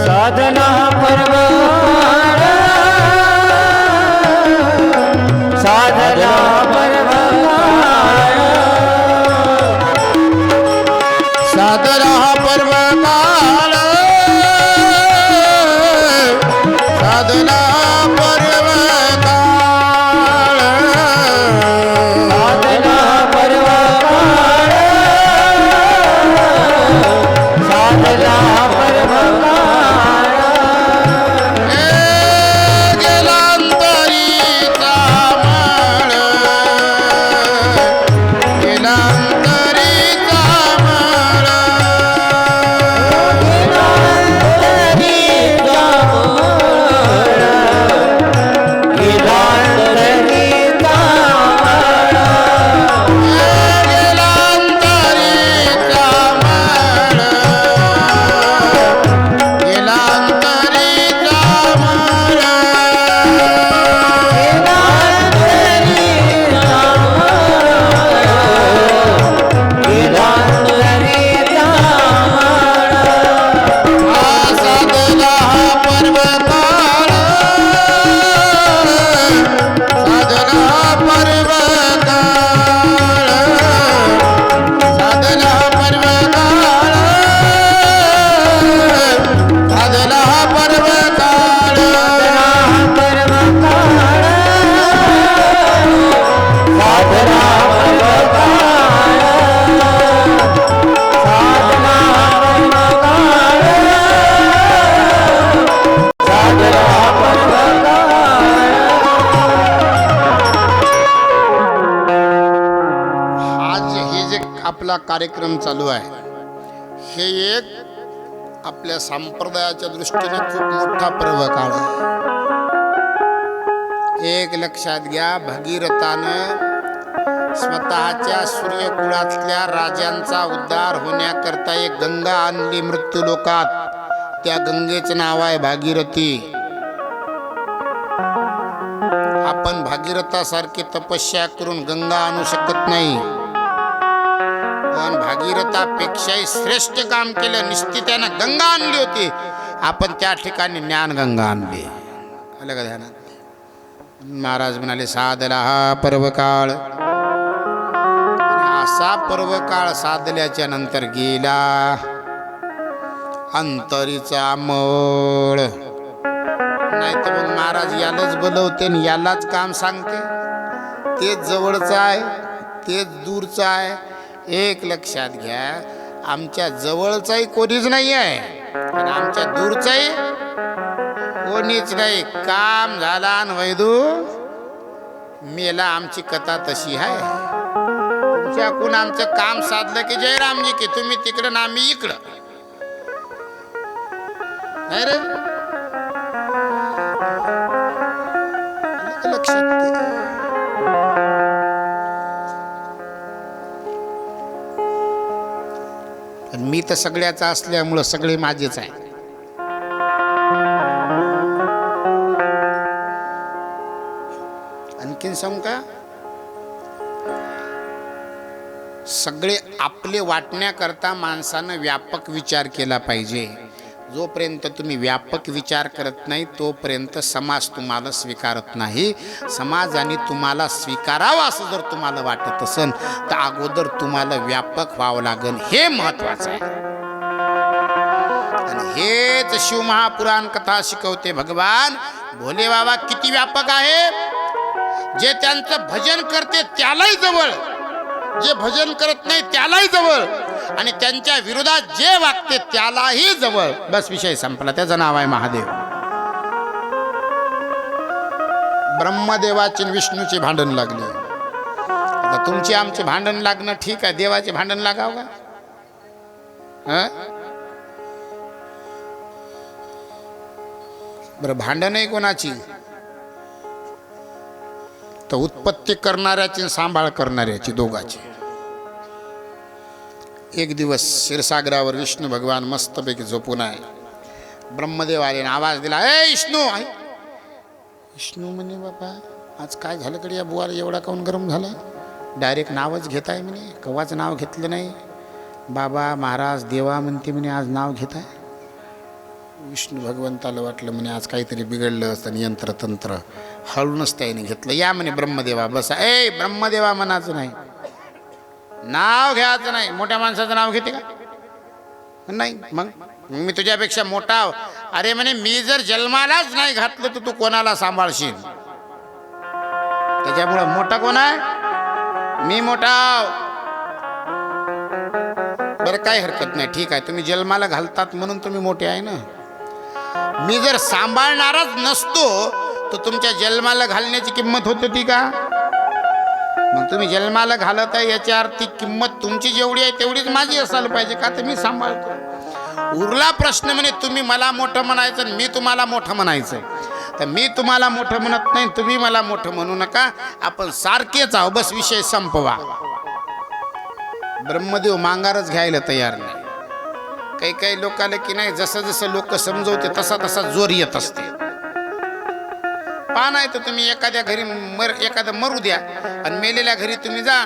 साधना पर्व काळ, साधना पर्व काळ, साधला पर्व काळ, साधला पर्व काळ, साधना पर्व काळ, साधना पर्व काळ. गेलांतरीचा मळ, गेलांतरीचा मळ, गेलांतरीचा मळ, गेलांतरीचा मळ. साधला हा पर्व काळ, साधला पर्व काळ, साधला पर्व काळ, साधला पर्व काळ. आज हे जे आपला कार्यक्रम चालू आहे, हे एक आपल्या संप्रदायाच्या दृष्टीने खूप मोठा पर्व काळ आहे. एक लक्षात घ्या, भगीरथानं स्वतःच्या सूर्यकुळातल्या राजांचा उद्धार होण्याकरता एक गंगा आणली मृत्यू लोकात. त्या गंगेचं नाव आहे भागीरथी. आपण भागीरथासारखी तपस्या करून गंगा आणू शकत नाही, पण भागीरथापेक्षाही श्रेष्ठ काम केलं. निश्चित त्यानं गंगा आणली होती, आपण त्या ठिकाणी ज्ञान गंगा आणली. आलं का ध्यानात? महाराज म्हणाले, साधला हा पर्व काळ. असा पर्व काळ साधल्याच्या नंतर गेला अंतरीचा मळ. नाही तर मग महाराज यालाच बोलवते आणि यालाच काम सांगते. तेच जवळचं आहे, तेच दूरचं आहे. एक लक्षात घ्या, आमच्या जवळचाही कोणीच नाही आहे आणि आमच्या दूरचाही कोणीच नाही. काम झाला आणि वैदू मेला. आमची कथा तशी आहे. तुमच्याकडून आमचं काम साधलं की जयरामजी की तुम्ही तिकडं ना आम्ही इकडं. नाही रे लक्षात घे. मी तर सगळ्याचा असल्यामुळं सगळे माझेच आहे. आणखीन सांगू का? सगळे आपले वाटण्याकरता माणसानं व्यापक विचार केला पाहिजे. जोपर्यंत तुम्ही व्यापक विचार करत नाही तोपर्यंत समाज तुम्हाला स्वीकारत नाही. समाजाने तुम्हाला स्वीकारावं असं जर तुम्हाला वाटत असेल तर अगोदर तुम्हाला व्यापक व्हावं लागेल. हे महत्वाचं आहे. आणि हेच शिवमहापुराण कथा शिकवते. भगवान भोले बाबा किती व्यापक आहे. जे त्यांचं भजन करते त्यालाही जवळ, जे भजन करत नाही त्यालाही जवळ, आणि त्यांच्या विरोधात जे वागते त्यालाही जवळ. बस विषय संपला. त्याचं नाव आहे महादेव. ब्रह्मदेवाची विष्णूची भांडण लागली. आता तुमची आमचे भांडण लागणं ठीक आहे. देवाचे भांडण लागावं का? बरं भांडण आहे कोणाची? तर उत्पत्ती करणाऱ्याची सांभाळ करणाऱ्याची, दोघाची. एक दिवस क्षीरसागरावर विष्णू भगवान मस्तपैकी झोपून आहे. ब्रह्मदेव आले आवाज दिला, ए विष्णू. विष्णू म्हणे बाबा आज काय झालं कडे या बुवाला एवढा काऊन गरम झाला? डायरेक्ट नावच घेत आहे म्हणे. कवाच नाव घेतलं नाही. बाबा महाराज देवा म्हणते म्हणे आज नाव घेत आहे. विष्णू भगवंताला वाटलं म्हणे आज काहीतरी बिघडलं असतं यंत्रतंत्र. हळूनच त्याने घेतलं. या म्हणे ब्रह्मदेवा बसा. ए ब्रह्मदेवा म्हणायचं नाही, नाव घ्यायचं नाही. मोठ्या माणसाचं नाव घेते का? नाही. मग मी तुझ्यापेक्षा मोठा. अरे म्हणे मी जर जन्मालाच नाही घातलं तर तू कोणाला सांभाळशील? त्याच्यामुळं मोठा कोण आहे? मी मोठा. बरं काही हरकत नाही, ठीक आहे. तुम्ही जन्माला घालतात म्हणून तुम्ही मोठे आहे ना. मी जर सांभाळणारच नसतो तर तुमच्या जन्माला घालण्याची किंमत होती ती का? मग तुम्ही जन्माला घालत आहे याच्या अर्थी किंमत तुमची जेवढी आहे तेवढीच माझी असायला पाहिजे का? तर मी सांभाळतो. उरला प्रश्न म्हणे तुम्ही मला मोठं म्हणायचं मी तुम्हाला मोठं म्हणायचं. तर मी तुम्हाला मोठं म्हणत नाही, तुम्ही मला मोठं म्हणू नका. आपण सारखेच आहो. बस विषय संपवा. ब्रह्मदेव मांगारच घ्यायला तयार नाही. काही काही लोकांना की नाही जसं जसं लोक समजवते तसा तसा जोर येत असते. पान आहे तर तुम्ही एखाद्या घरी एखादं मरू द्या आणि मेलेल्या घरी तुम्ही जा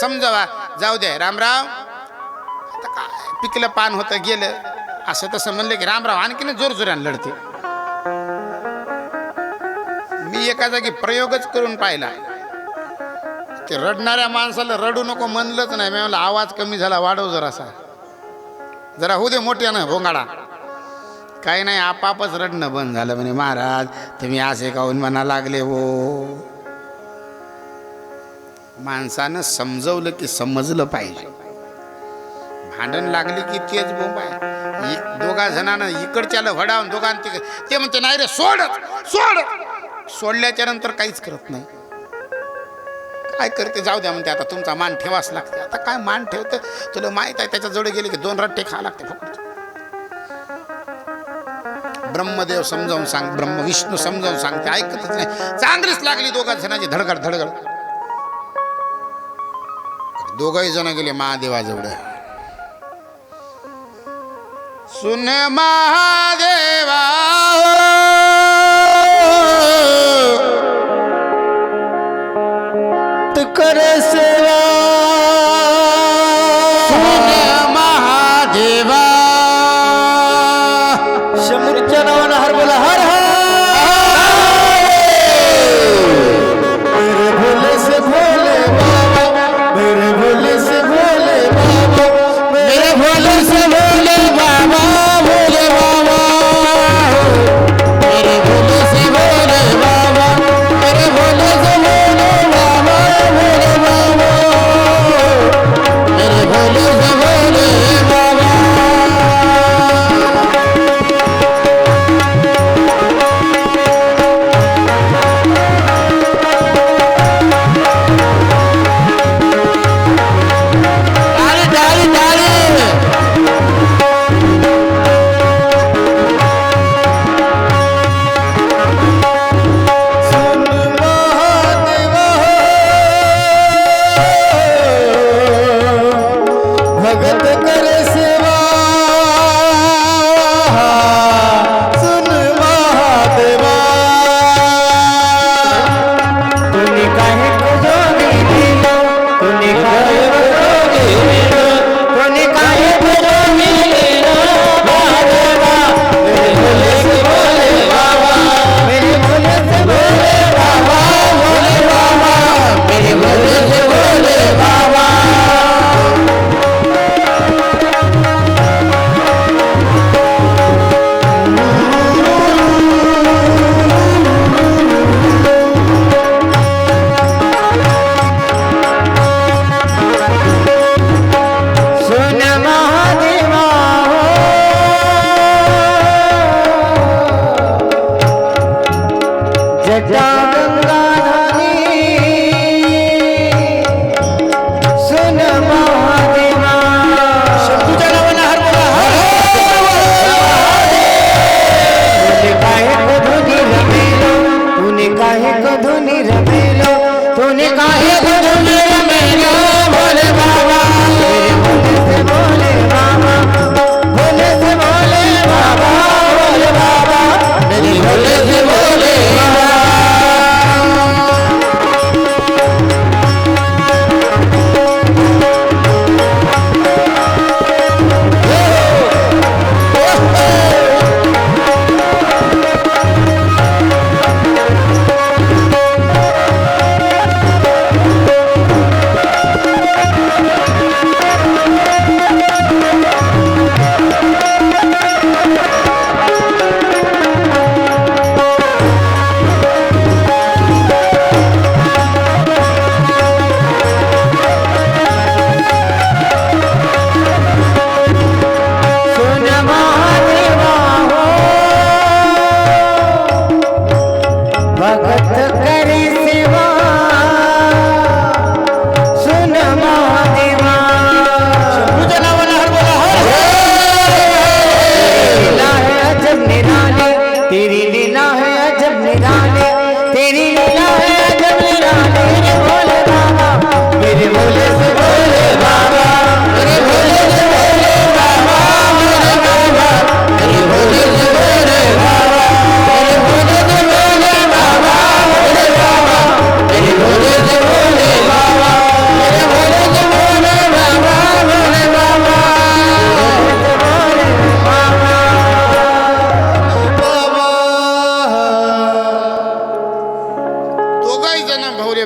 समजावा, जाऊ द्या रामराव. आता काय पिकलं पान होतं गेलं असं तसं म्हणलं की रामराव आणखीन जोर जोरानं लढते. मी एका जागी प्रयोगच करून पाहिला. ते रडणाऱ्या माणसाला रडू नको म्हणलंच नाही. मी म्हणलं आवाज कमी झाला, वाढव जरासा, जरा होऊ दे मोठ्यानं भोंगाडा. काही नाही आपापच रडणं बंद झालं. म्हणे महाराज तुम्ही असे काहून म्हणा लागले हो. माणसानं समजवलं की समजलं पाहिजे. भांडण लागली की तेच बोंब आहे. दोघा जणांना इकडच्याला भडावून दोघां ते म्हणते नाही रे सोड सोड. सोडल्याच्या नंतर काहीच करत नाही. काय करते जाऊ द्या म्हणते. आता तुमचा मान ठेवाच लागते. आता काय मान ठेवतं तुला माहित आहे. त्याच्या जवळ गेले की 2 रट्टे खावं लागते फक्त. ब्रह्मदेव समजावून सांग, विष्णू समजावून सांगते, ऐकतच नाही. चांगलीच लागली दोघा जणांची धडगड धडगड. दोघही जण गेले महादेवाजवळ. सुन महादेवा कर सेवा. महादेवा शंभूच्या नावानं हर बोला हर हर. मेरे भोले से भोले बाबा, मेरे भोले से भोले बाबा, मेरे भोले से भोले बाबा, भोले बाबा, मेरे भोले से भोले बाबा, मेरे भोले से भोले बाबा, भोले बाबा, मेरे भोले से भोले जटा गंगाधारी सुन महादेवा तुझ्या नावाला हर बोला तूने काहे को धुनी रमेलो तूने काहे को धुनी रमेलो भोले बाबा मेरे भोले से भोले बाबा भोले से भोले बाबा भोले बाबा मेरे भोले से भोले बाबा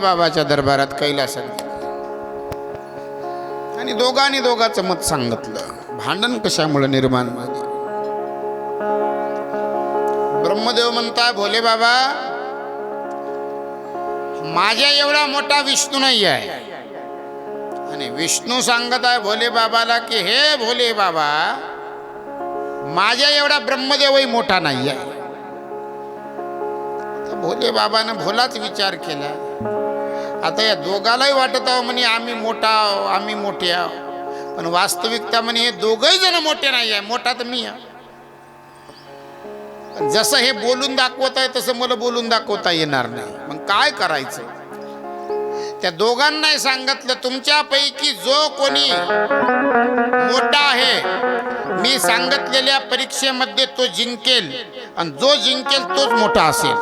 बाबाच्या दरबारात कैलासात आणि दोघांनी दोघांचं मत सांगितलं. भांडण कशामुळे निर्माण झाले? ब्रह्मदेव म्हणता भोले बाबा माझ्या एवढा मोठा विष्णू नाही आहे आणि विष्णू सांगत आहे भोले बाबाला की हे भोले बाबा माझ्या एवढा ब्रह्मदेवही मोठा नाही आहे. भोले बाबानं भोलाच विचार केला. आता या दोघालाही वाटत आहो म्हणे आम्ही मोठा आहो आम्ही मोठे आहो पण वास्तविकता म्हणे हे दोघही जण मोठे नाही आहे मोठा तर मी आहे. जसं हे बोलून दाखवत आहे तसं मला बोलून दाखवता येणार नाही. मग काय करायचं? त्या दोघांनाही सांगितलं तुमच्यापैकी जो कोणी मोठा आहे मी सांगितलेल्या परीक्षेमध्ये तो जिंकेल आणि जो जिंकेल तोच मोठा असेल.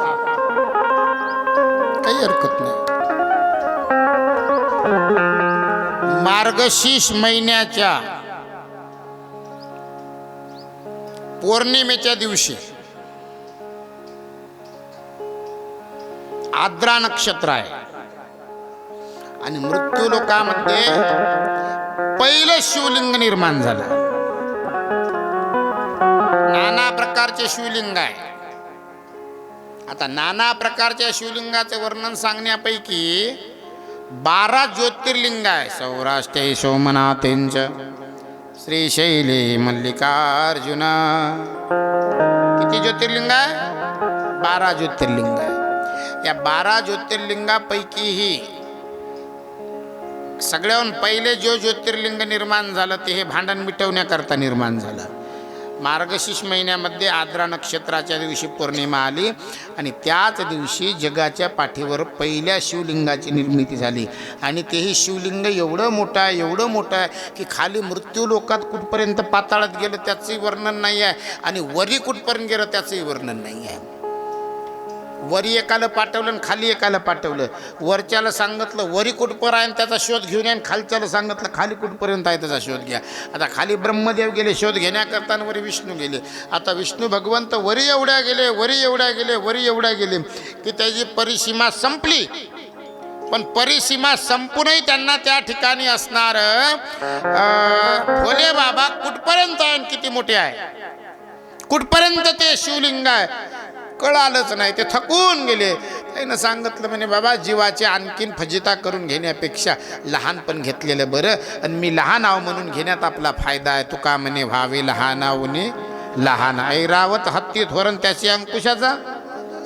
काही हरकत नाही. मार्गशीर्ष महिन्याच्या पौर्णिमेच्या दिवशी आद्रा नक्षत्र आहे आणि मृत्यू लोकामध्ये पहिलं शिवलिंग निर्माण झालं. नाना प्रकारचे शिवलिंग आहे. आता नाना प्रकारच्या शिवलिंगाचे वर्णन सांगण्यापैकी 12 ज्योतिर्लिंग आहे. सौराष्ट्रे सोमनाथेंच श्रीशैले मल्लिकार्जुना. किती ज्योतिर्लिंग आहे? 12 ज्योतिर्लिंग आहे. या 12 ज्योतिर्लिंगापैकीही सगळ्याहून पहिले जो ज्योतिर्लिंग निर्माण झालं ते हे भांडण मिटवण्याकरता निर्माण झालं. मार्गशीर्ष महिन्यामध्ये आद्रा नक्षत्राच्या दिवशी पौर्णिमा आली आणि त्याच दिवशी जगाच्या पाठीवर पहिल्या शिवलिंगाची निर्मिती झाली. आणि तेही शिवलिंग एवढं मोठं आहे की खाली मृत्यू लोकात कुठपर्यंत पाताळात गेलं त्याचंही वर्णन नाही आहे आणि वरी कुठपर्यंत गेलं त्याचंही वर्णन नाही आहे. वरी एकाला पाठवलं आणि खाली एकाला पाठवलं. वरच्याला सांगितलं वरी कुठपर आहे त्याचा शोध घेऊन या आणि खालच्याला सांगितलं खाली कुठपर्यंत आहे त्याचा शोध घ्या. आता खाली ब्रह्मदेव गेले शोध घेण्याकरता आणि वरी विष्णू गेले. आता विष्णू भगवंत वरी एवढ्या गेले की त्याची परिसीमा संपली. पण परिसीमा संपूनही त्यांना त्या ठिकाणी असणार भोले बाबा कुठपर्यंत आहे आणि किती मोठे आहे कुठपर्यंत ते शिवलिंग आहे कळालंच नाही. ते थकून गेले. त्यानं सांगितलं म्हणे बाबा जीवाची आणखीन फजिता करून घेण्यापेक्षा लहानपण घेतलेलं बरं आणि मी लहान आहो म्हणून घेण्यात आपला फायदा आहे. तुका म्हणे व्हावे लहानावने लहान. ऐरावत हत्ती थोरण त्याची अंकुशाचा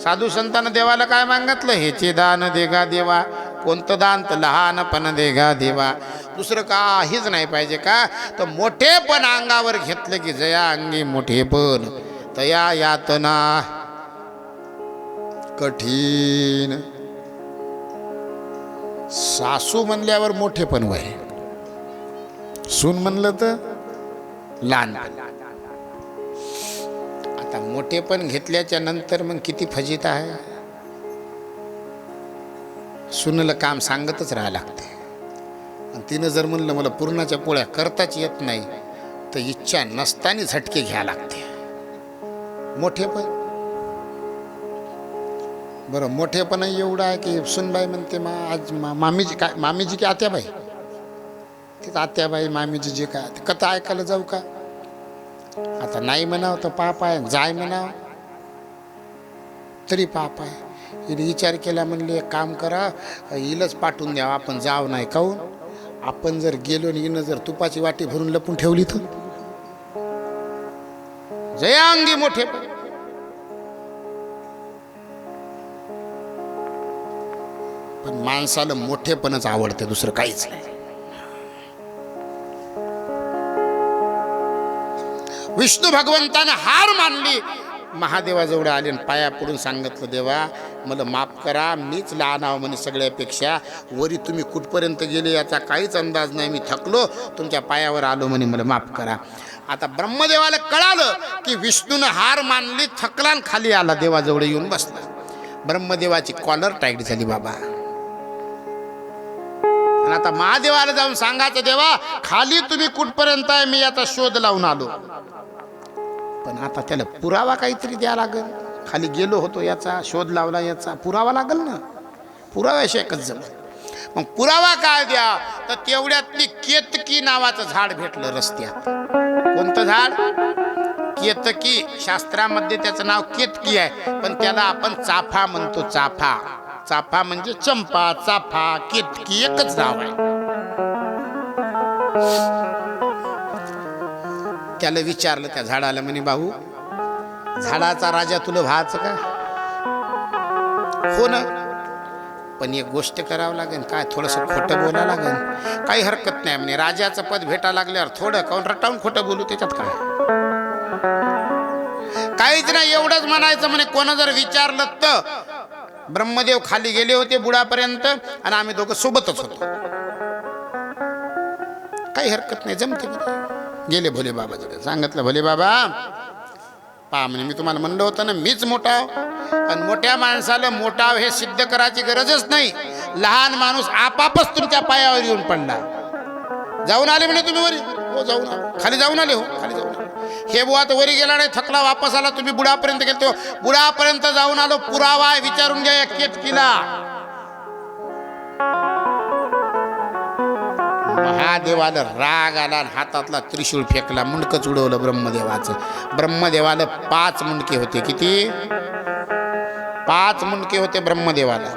साधू संतांना देवाला काय मागितलं? हेचे दान देगा देवा. कोणतं दान? तर लहानपण देगा देवा. दुसरं काहीच नाही पाहिजे का? तर मोठेपण अंगावर घेतलं की जया अंगी मोठेपण तया यातना कठीण. सासू म्हणल्यावर मोठेपण वय, सून म्हणलं तर लहानपण. आता मोठेपण घेतल्याच्या नंतर मग किती फजित आहे. सुनेला काम सांगतच राहावं लागते. आणि तिनं जर म्हणलं मला पुरणाच्या पोळ्या करताच येत नाही तर इच्छा नसताना झटके घ्या लागते. मोठेपण बरं, मोठेपण एवढं आहे की सुनबाई म्हणते आज मामीजी काय, मामीजी की आत्याबाई, तेच आत्याबाई मामीजी जे काय ते कथा ऐकायला जाऊ का? आता नाही म्हणावं तर पाप आहे, जाय म्हणावं तरी पाप आहे. हिने विचार केला, म्हणले एक काम करा, हिलच पाठवून द्यावं, आपण जाव नाही. काहून? आपण जर गेलो आणि हिनं जर तुपाची वाटी भरून लपून ठेवली तर जयांगी मोठेपण. पण माणसाला मोठेपणच आवडते, दुसरं काहीच नाही. विष्णू भगवंतानं हार मानली, महादेवाजवळ आले आणि पाया पडून सांगितलं, देवा मला माफ करा, मीच लहान आहो म्हणे सगळ्यापेक्षा. वरी तुम्ही कुठपर्यंत गेले याचा काहीच अंदाज नाही, मी थकलो, तुमच्या पायावर आलो म्हणे, मला माफ करा. आता ब्रह्मदेवाला कळालं की विष्णूनं हार मानली, थकला आणि खाली आला, देवाजवळ येऊन बसला. ब्रह्मदेवाची कॉलर टाईट झाली बाबा. आणि आता महादेवाला जाऊन सांगायचं, देवा खाली तुम्ही कुठपर्यंत आहे, मी याचा शोध लावून आलो. पण आता त्याला पुरावा काहीतरी द्या लागेल. खाली गेलो होतो याचा शोध लावला, याचा पुरावा लागेल ना. पुराव्याशिवाय एकच जमत. मग पुरावा काय द्या? तर तेवढ्यातली केतकी नावाचं झाड भेटलं रस्त्यात. कोणतं झाड? केतकी. शास्त्रामध्ये त्याचं नाव केतकी आहे, पण त्याला आपण चाफा म्हणतो. चाफा, चाफा म्हणजे चंपा, चाफा, केतकी एकच नाव आहे. त्याला विचारलं त्या झाडाला, म्हणे भाऊ झाडाचा राजा तुला व्हायचं का? हो ना, पण एक गोष्ट करावं लागेल. काय? थोडंसं खोटं बोलावं लागेल. काही हरकत नाही म्हणे, राजाचं पद भेटा लागल्यावर थोडं काऊन रटावून खोटं बोलू, त्याच्यात काय? काहीच नाही, एवढंच म्हणायचं म्हणे. कोणा जर विचारलं तर ब्रह्मदेव खाली गेले होते बुडापर्यंत आणि आम्ही दोघं सोबतच होतो. काही हरकत नाही, जमते म्हणे. गेले भोले बाबाकडे, सांगितलं, भोले बाबा पहा म्हणे, मी तुम्हाला म्हणलं होतं ना मीच मोठा. आणि मोठ्या माणसाला मोठाव हे सिद्ध करायची गरजच नाही. लहान माणूस आपापच तुमच्या पायावर येऊन पडला. जाऊन आले म्हणे तुम्ही वरी? हो जाऊन आलो. खाली जाऊन आले? हो खाली जाऊन आलो. हे बुवा तर वरी गेला नाही, थकला, वापस आला. तुम्ही बुडापर्यंत गेलतो? बुडापर्यंत जाऊन आलो. पुरावा विचारून घ्या या केतकीला. महादेवाला राग आला आणि हातातला त्रिशूळ फेकला, मुंडकच उडवलं ब्रह्मदेवाचं. ब्रह्मदेवाला 5 मुंडके होते. किती? 5 मुंडके होते ब्रह्मदेवाला.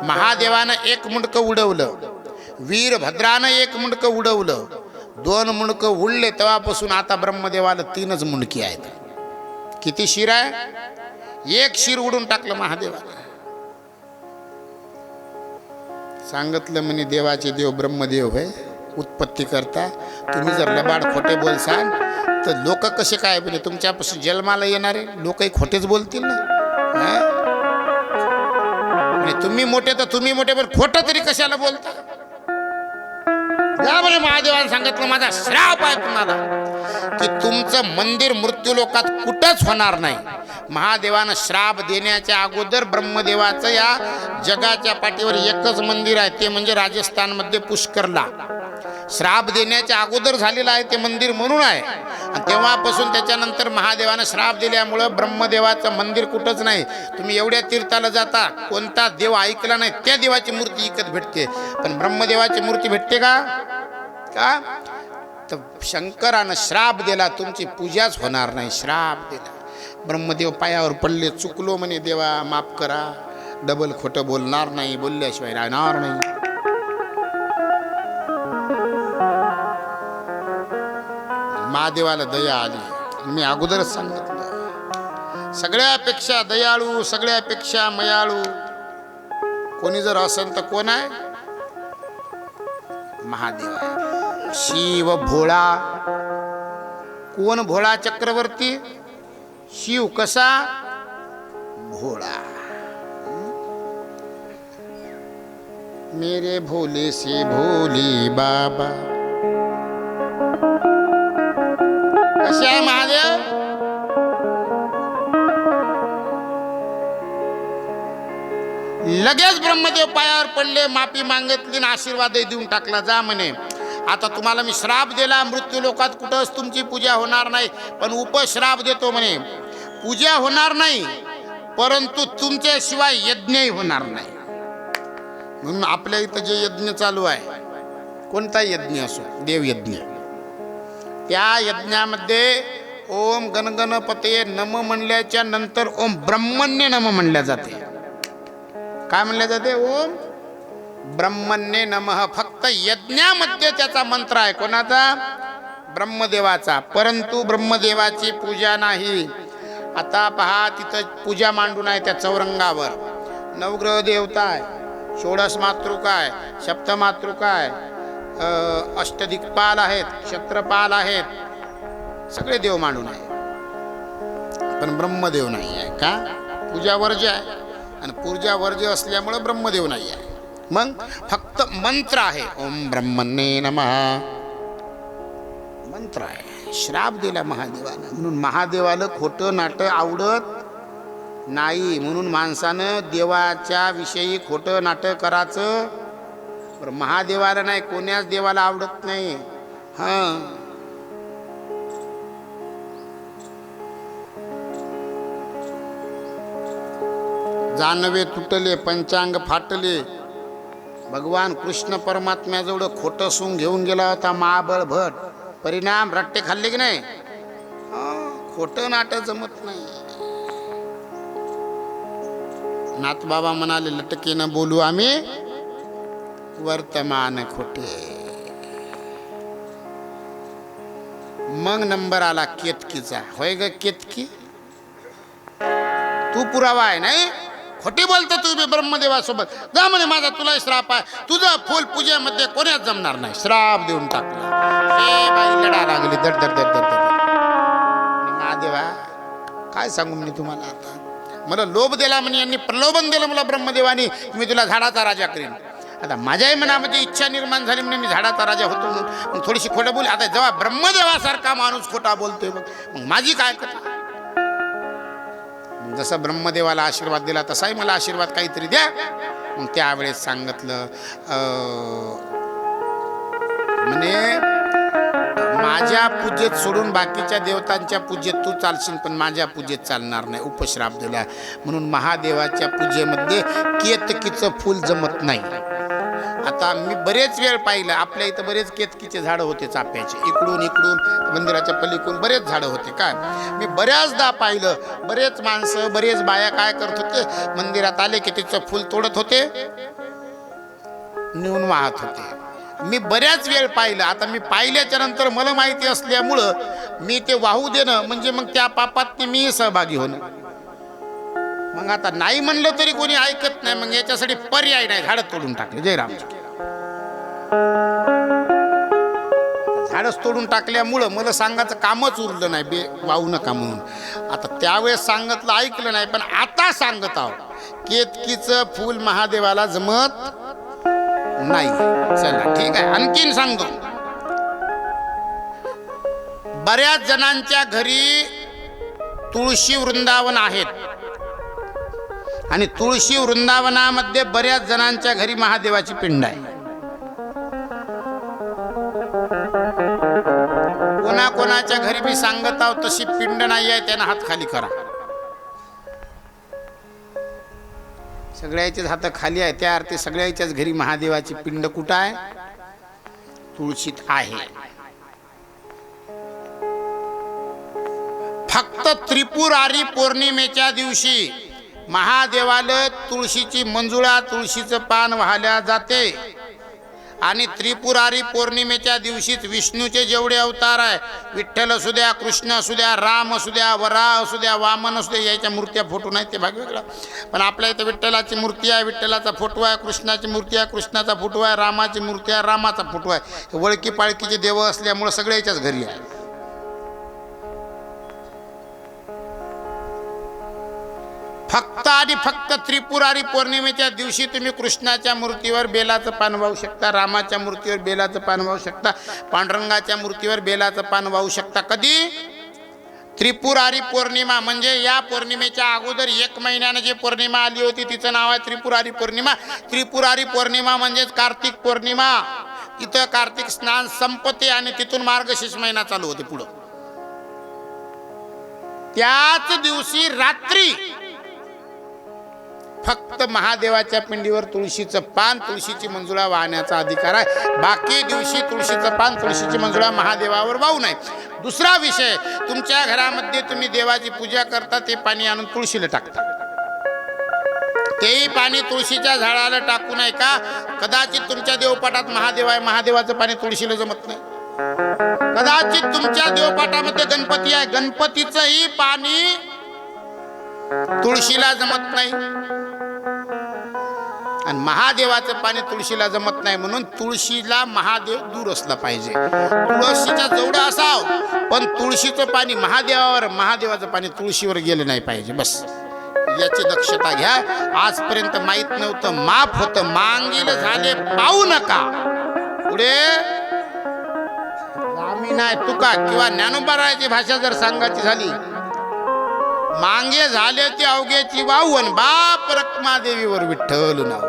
महादेवानं 1 मुंडकं उडवलं, वीरभद्रानं 1 मुंडकं उडवलं. 2 मुंडकं उडले तेव्हापासून आता ब्रह्मदेवाला 3च मुंडकी आहेत. किती शिर आहे? 1 शिर उडून टाकलं महादेवाला. सांगितलं म्हणे, देवाचे देव ब्रह्मदेव होय, उत्पत्ती करता. तुम्ही जर लबाड खोटे बोलसाल तर लोक कसे काय म्हणजे तुमच्यापासून जन्माला येणारे लोकही खोटेच बोलतील ना. तुम्ही मोठे तर तुम्ही मोठे, पण खोटं तरी कशाला बोलता? जा म्हणे, महादेवाने सांगितलं, माझा श्राप आहे तुम्हाला की तुमचं मंदिर मृत्यूलोकात कुठंच होणार नाही. महादेवानं श्राप देण्याच्या अगोदर ब्रह्मदेवाचं या जगाच्या पाठीवर एकच मंदिर आहे, ते म्हणजे राजस्थानमध्ये पुष्करला. श्राप देण्याच्या अगोदर झालेलं आहे ते मंदिर, म्हणून आहे. आणि तेव्हापासून त्याच्यानंतर महादेवानं श्राप दिल्यामुळं ब्रह्मदेवाचं मंदिर कुठंच नाही. तुम्ही एवढ्या तीर्थाला जाता, कोणता देव ऐकला नाही, त्या देवाची मूर्ती विकत भेटते, पण ब्रह्मदेवाची मूर्ती भेटते का? तर शंकरानं श्राप दिला, तुमची पूजाच होणार नाही. श्राप दिला. ब्रह्मदेव पायावर पडले, चुकलो म्हणे, देवा माफ करा, डबल खोटं बोलणार नाही, बोलल्याशिवाय राहणार नाही. महादेवाला दया आली. मी अगोदरच सांगितलं, सगळ्यापेक्षा दयाळू, सगळ्यापेक्षा मयाळू कोणी जर असेल तर कोण आहे? महादेव आहे. शिव भोळा. कोण भोळा चक्रवर्ती? शिव कसा? भोळा. मेरे भोले से भोले बाबा. कसे आहे महादेव? लगेच ब्रह्मदेव पायावर पडले, माफी मागितली आणि आशीर्वाद देऊन टाकला. जा म्हणे, आता तुम्हाला मी श्राप दिला, मृत्यू लोकात कुठंच तुमची पूजा होणार नाही, पण उपश्राप देतो म्हणे. पूजा होणार नाही, परंतु तुमच्याशिवाय यज्ञही होणार नाही. म्हणून आपल्या इथं जे यज्ञ चालू आहे, कोणता यज्ञ असो, देवयज्ञ, त्या यज्ञामध्ये ओम गणगणपतये नम म्हणल्याच्या नंतर ओम ब्रह्मण्य नम म्हणल्या जाते. काय म्हणल्या जाते? ओम ब्रह्मण्ये नमः. फक्त यज्ञामध्ये त्याचा मंत्र आहे. कोणाचा? ब्रह्मदेवाचा. परंतु ब्रह्मदेवाची पूजा नाही. आता पहा, तिथं पूजा मांडून आहे त्या चौरंगावर. नवग्रह देवता आहे, षोडश मातृका आहे, सप्तमातृका आहे, अष्टदिक्पाल आहेत, क्षत्रपाल आहेत, सगळे देव मांडून आहे. पण ब्रह्मदेव नाही आहे. का? पूजा वर्ज्य आहे, आणि पूजा वर्ज्य असल्यामुळे ब्रह्मदेव नाही आहे. मग फक्त मंत्र आहे. ओम ब्रह्मण्ये नमः मंत्र आहे. श्राप दिला महादेवानं. म्हणून महादेवाला खोटं नाटं आवडत नाही. म्हणून माणसानं देवाच्या विषयी खोटं नाटं करायचं. बरं, महादेवाला नाही, कोण्याच देवाला आवडत नाही. हां, जानवे तुटले, पंचांग फाटले. भगवान कृष्ण परमात्म्याजवळ खोटं सून घेऊन गेला होता महाबळ भट. परिणाम रट्टे खाल्ले की नाही? खोटं नाटं जमत नाही. नाथबाबा म्हणाले, लटकेनं बोलू आम्ही, वर्तमान खोटे. मग नंबर आला केतकीचा. होय ग केतकी, तू पुरावा आहे नाही? खोटी बोलतो तू बी ब्रह्मदेवासोबत. जा म्हणे, माझा तुला श्राप आहे, तुझं फुल पूजेमध्ये कोण्याच जमणार नाही. श्राप देऊन टाकला. हे बाई लढा लागली, दड दड दड दड दड. महादेवा काय सांगू मी तुम्हाला, आता मला लोभ दिला म्हणे, यांनी प्रलोभन दिलं मला ब्रह्मदेवानी, मी तुला झाडाचा राजा करीन. आता माझ्याही मनामध्ये इच्छा निर्माण झाली म्हणे, मी झाडाचा राजा होतो म्हणून. मग थोडीशी खोटं बोल. आता जेव्हा ब्रह्मदेवासारखा माणूस खोटा बोलतोय, मग माझी काय कथा? जसा ब्रह्मदेवाला आशीर्वाद दिला तसाही मला आशीर्वाद काहीतरी द्या. मग त्यावेळेस सांगितलं, म्हणे माझ्या पूजेत सोडून बाकीच्या देवतांच्या पूजेत तू चालशील, पण माझ्या पूजेत चालणार नाही. उपश्राप दिला. म्हणून महादेवाच्या पूजेमध्ये केतकीचं फूल जमत नाही. आता मी बरेच वेळ पाहिलं, आपल्या इथं बरेच केतकीचे झाडं होते, चाफ्याचे. इकडून इकडून मंदिराच्या पलीकडून बरेच झाडं होते. काय मी बऱ्याचदा पाहिलं, बरेच माणसं, बरेच बाया काय करत होते, मंदिरात आले की तिचं फूल तोडत होते, नेऊन वाहत होते. मी बऱ्याच वेळ पाहिलं. आता मी पाहिल्याच्या नंतर मला माहिती असल्यामुळं मी ते वाहू देणं म्हणजे मग त्या पापात मी सहभागी होणं. मग आता नाही म्हणलं तरी कोणी ऐकत नाही. मग याच्यासाठी पर्याय नाही, झाडं तोडून टाकले. जयराम. झाडच तोडून टाकल्यामुळं मला सांगायचं कामच उरलं नाही, वाहू नका म्हणून. आता त्यावेळेस सांगितलं, ऐकलं नाही, पण आता सांगत आहो, केतकीचं फूल महादेवाला जमत नाही. चला ठीक आहे, आणखीन सांगतो. बऱ्याच जणांच्या घरी तुळशी वृंदावन आहेत, आणि तुळशी वृंदावनामध्ये बऱ्याच जणांच्या घरी महादेवाची पिंड आहे. कोणाकोणाच्या घरी मी सांगत आहोत तशी पिंड नाही आहे, त्यानं हात खाली करा. सगळ्याचेच हात खाली आहे, त्या अर्थी सगळ्याच्याच घरी महादेवाची पिंड कुठं आहे? तुळशीत आहे. फक्त त्रिपुरारी पौर्णिमेच्या दिवशी महादेवाला तुळशीची मंजुळा, तुळशीचं पान वाहल्या जाते, आणि त्रिपुरारी पौर्णिमेच्या दिवशीच विष्णूचे जेवढे अवतार आहे, विठ्ठल असू द्या, कृष्ण असू द्या, राम असू द्या, वराह असू द्या, वामन असू द्या, याच्या मूर्त्या फोटो नाहीत, ते भाग वेगळा. पण आपल्या इथे विठ्ठलाची मूर्ती आहे, विठ्ठलाचा फोटो आहे, कृष्णाची मूर्ती आहे, कृष्णाचा फोटो आहे, रामाची मूर्ती आहे, रामाचा फोटो आहे. वळकी पाळकीचे देव असल्यामुळे सगळ्याच्याच घरी आहे. फक्त आणि फक्त त्रिपुरारी पौर्णिमेच्या दिवशी तुम्ही कृष्णाच्या मूर्तीवर बेलाचं पान वाहू शकता, रामाच्या मूर्तीवर बेलाचं पान वाहू शकता, पांडुरंगाच्या मूर्तीवर बेलाचं पान वाहू शकता. कधी? त्रिपुरारी पौर्णिमा. म्हणजे या पौर्णिमेच्या अगोदर 1 महिन्यानं जी पौर्णिमा आली होती तिचं नाव आहे त्रिपुरारी पौर्णिमा. त्रिपुरारी पौर्णिमा म्हणजेच कार्तिक पौर्णिमा. इथं कार्तिक स्नान संपते आणि तिथून मार्गशीर्ष महिना चालू होते पुढं. त्याच दिवशी रात्री फक्त महादेवाच्या पिंडीवर तुळशीचं पान, तुळशीची मंजुळा वाहण्याचा अधिकार आहे. बाकी दिवशी तुळशीचं पान, तुळशीची मंजुळा महादेवावर वाहू नये. दुसरा विषय, तुमच्या घरामध्ये तुम्ही देवाची पूजा करता ते पाणी आणून तुळशीला टाकता. तेही पाणी तुळशीच्या झाडाला टाकू नये. का? कदाचित तुमच्या देवपाठात महादेव आहे, महादेवाचं पाणी तुळशीला जमत नाही. कदाचित तुमच्या देवपाठामध्ये गणपती आहे, गणपतीचंही पाणी तुळशीला जमत नाही. आणि महादेवाचं पाणी तुळशीला जमत नाही, म्हणून तुळशीला महादेव दूर असला पाहिजे. तुळशीच्या जवळ असाव, पण तुळशीचं पाणी महादेवावर, महादेवाचं पाणी तुळशीवर गेलं नाही पाहिजे. बस याची दक्षता घ्या. आजपर्यंत माहित नव्हतं, माफ होतं. मांगील झाले पाहू नका. पुढे आम्ही नाही तुका किंवा ज्ञानोबारायाची भाषा जर सांगायची झाली, मांगे झाले ते अवघ्याची वाहून बाप रखमादेवीवर विठ्ठल नाव.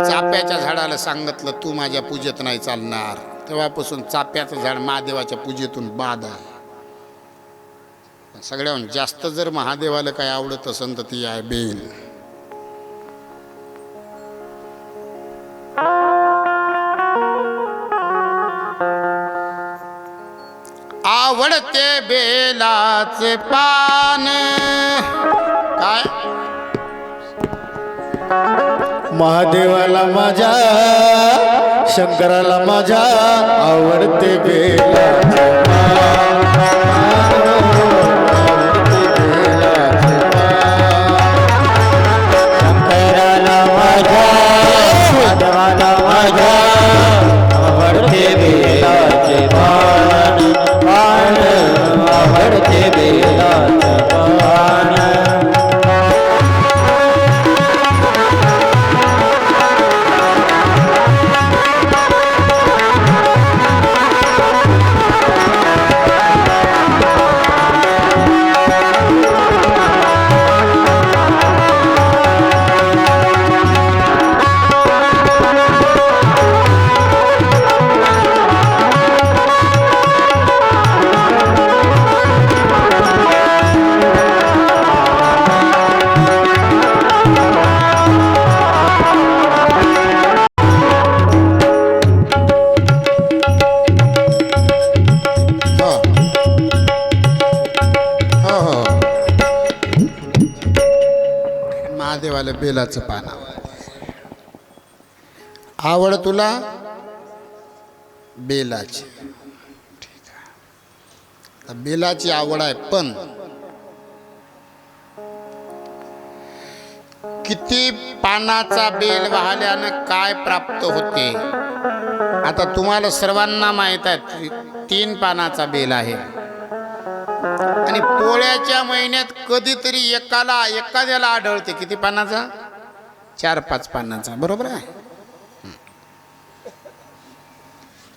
चाप्याच्या झाडाला सांगितलं तू माझ्या पूजेत नाही चालणार, तेव्हापासून चाप्याचं झाड महादेवाच्या पूजेतून बाद आहे. सगळ्याहून जास्त जर महादेवाला काय आवडत असेल तर ती आहे बेल. आवडते बेलाचे पान. काय? महादेवाला माझ्या, शंकराला माझ्या आवडते बेलाचे पान. आवडते बेलाचे पान. शंकराला माझ्या, महादेवाला माझ्या आवडते बेलाचे पान. आवडते बेलाचे पान. महादेवाला बेलाचं पान आवड. तुला बेलाची, बेलाची आवड आहे, पण किती पानाचा बेल वाहल्यानं काय प्राप्त होते आता तुम्हाला सर्वांना माहित आहे. 3 पानाचा बेल आहे आणि पोळ्याच्या महिन्यात कधीतरी एखाद्याला आढळते किती पानाचा? 4-5 पानाचा. बरोबर आहे.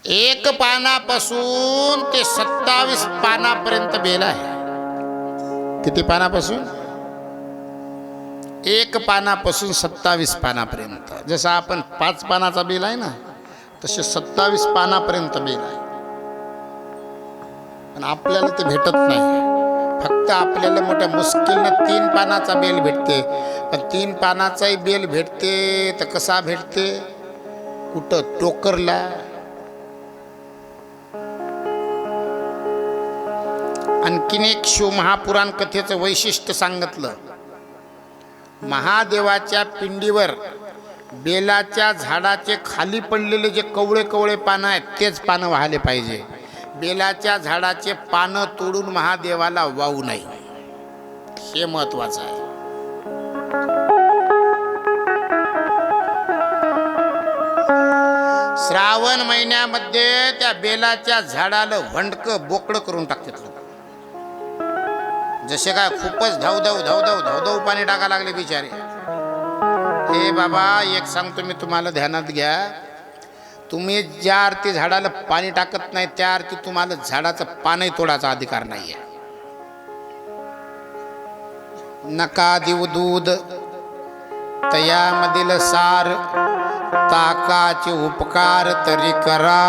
1 पानापासून ते 27 पानापर्यंत बेल आहे. किती पानापासून? 1 पानापासून 27 पानापर्यंत. जसं आपण 5 पानाचा बेल आहे ना, तसे 27 पानापर्यंत बेल आहे. पण आपल्याला ते भेटत नाही. फक्त आपल्याला मोठ्या मुश्किलनं 3 पानाचा बेल भेटते. पण 3 पानाचाही बेल भेटते तर कसा भेटते? कुठं? टोकरला. आणखीन एक शिव महापुराण कथेचं वैशिष्ट्य सांगितलं. महादेवाच्या पिंडीवर बेलाच्या झाडाचे खाली पडलेले जे कवळे कवळे पानं आहेत तेच पानं वाहले पाहिजे. बेलाच्या झाडाचे पानं तोडून महादेवाला वाहू नये, हे महत्वाचं आहे. श्रावण महिन्यामध्ये त्या बेलाच्या झाडाला वंडकं बोकडं करून टाकतात लोक. जसे काय खूपच धावधाव धावधाव धावधाव पाणी टाका लागले बिचारे. हे बाबा, एक सांगतो मी तुम्हाला, ध्यानात घ्या. तुम्ही ज्या आरती झाडाला पाणी टाकत नाही त्या आरती तुम्हाला झाडाचं पानही तोडायचा अधिकार नाहीये. नका देऊ दूध तयामधील सार, ताकाचे उपकार तरी करा.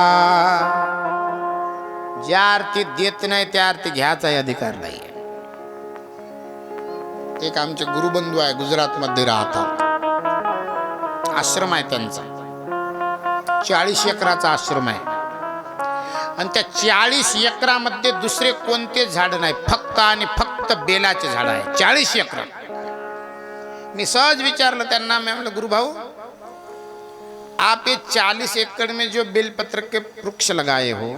ज्या आरती देत नाही त्या आरती घ्यायचाही अधिकार नाही. एक आमचे गुरुबंधू आहे, गुजरात मध्ये राहतात. आश्रम आहे त्यांचा, 40 एकराचा आश्रम आहे. आणि त्या 40 एकरामध्ये दुसरे कोणते झाड नाही, फक्त आणि फक्त बेलाचे झाड आहे 40 एकर. मी सहज विचारलं त्यांना, मैं बोला गुरु भाऊ, आप ये 40 एकड़ में जो बेलपत्र के वृक्ष लगाए हो,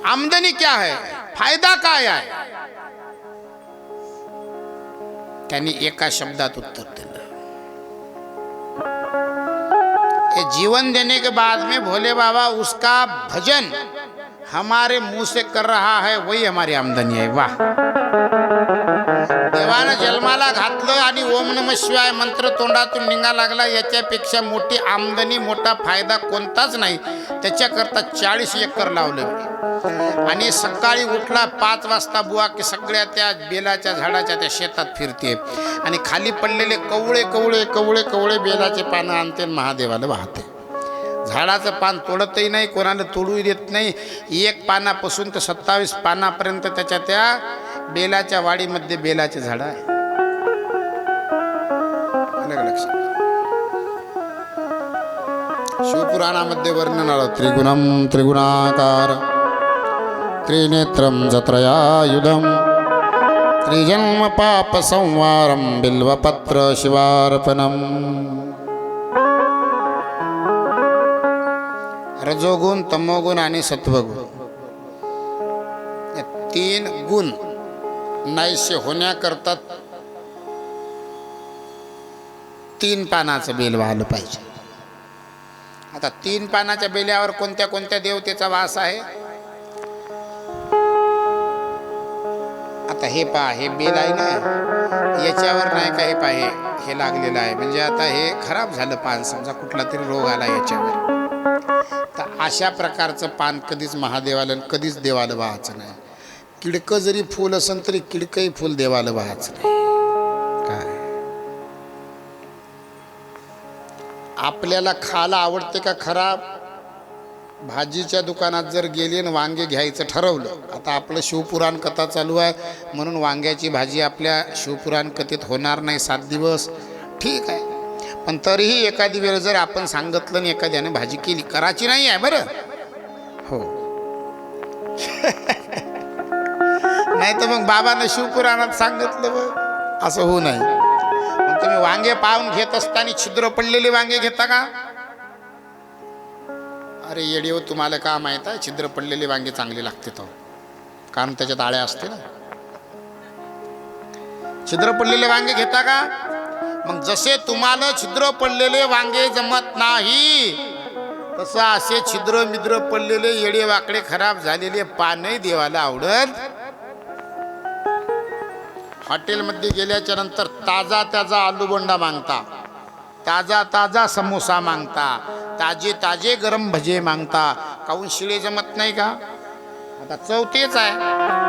आमदनी क्या है, फायदा काय आहे? त्यांनी एका शब्दात उत्तर दिलं, ये जीवन देने के बाद में भोले बाबा उसका भजन हमारे मुंह से कर रहा है, वही हमारी आमदनी आहे. वाह, देवानं जन्माला घातलं आणि ओम नमः शिवाय मंत्र तोंडातून निघा लागला, याच्यापेक्षा मोठी आमदनी, मोठा फायदा कोणताच नाही. त्याच्याकरता 40 एकर लावलं. आणि सकाळी उठला 5 वाजता बुवा की सगळ्या त्या बेलाच्या झाडाच्या त्या शेतात फिरते आणि खाली पडलेले कवळे कवळे कवळे कवळे बेलाचे पानं आणते, महादेवाला वाहते. झाडाचं पान तोडतही नाही, कोणाला तोडूही देत नाही. एक पानापासून तर 27 पानापर्यंत त्याच्या त्या बेलाच्या वाडीमध्ये बेलाचे झाड आहे. लक्षात. शिवपुराणामध्ये वर्णन आलं, त्रिगुणम त्रिगुणाकार त्रिनेत्रम जत्रयायुधम त्रिजन्म पाप संवारम बिल्वपत्र शिवार्पणम. रजोगुण, तमोगुण आणि सत्वगुण या 3 गुण नाहीसे होण्याकरता 3 पानाचं बेल वाहलं पाहिजे. आता 3 पानाच्या बेल्यावर कोणत्या कोणत्या देवतेचा वास आहे? आता हे पहा, हे बेल आहे ना, याच्यावर नाही का हे पहा, हे लागलेलं आहे, म्हणजे आता हे खराब झालं पान, समजा कुठला तरी रोग आला याच्यावर. तर अशा प्रकारचं पान कधीच महादेवाला, कधीच देवाला वाहायचं नाही. किडकं जरी फूल असेल तरी किडकंही फूल देवाला वाहायचं नाही. काय आपल्याला खायला आवडते का खराब? भाजीच्या दुकानात जर गेली आणि वांगे घ्यायचं ठरवलं, आता आपलं शिवपुराण कथा चालू आहे म्हणून वांग्याची भाजी आपल्या शिवपुराण कथेत होणार नाही 7 दिवस, ठीक आहे. पण तरीही एखादी वेळ जर आपण सांगितलं आणि एखाद्याने भाजी केली, करायची नाही आहे बरं, हो. नाही तर मग बाबांना शिवपुराणात सांगितलं बघ, असं होऊ नये. मग तुम्ही वांगे पाहून घेत असताना छिद्र पडलेले वांगे घेता का? अरे येडीव, तुम्हाला का माहित आहे, छिद्र पडलेले वांगे चांगले लागते तो, कारण त्याच्यात आळ्या असते ना. छिद्र पडलेले वांगे घेता का? मग जसे तुम्हाला छिद्र पडलेले वांगे जमत नाही, तसं असे छिद्र मिद्र पडलेले येडे वाकडे खराब झालेले पानही देवाला आवडत. हॉटेलमध्ये गेल्याच्या नंतर ताजा ताजा आलूबोंडा मागता, ताजा ताजा समोसा मागता, ताजे ताजे गरम भजे मागता, काहून शिळे जमत नाही का? आता चव तेच आहे,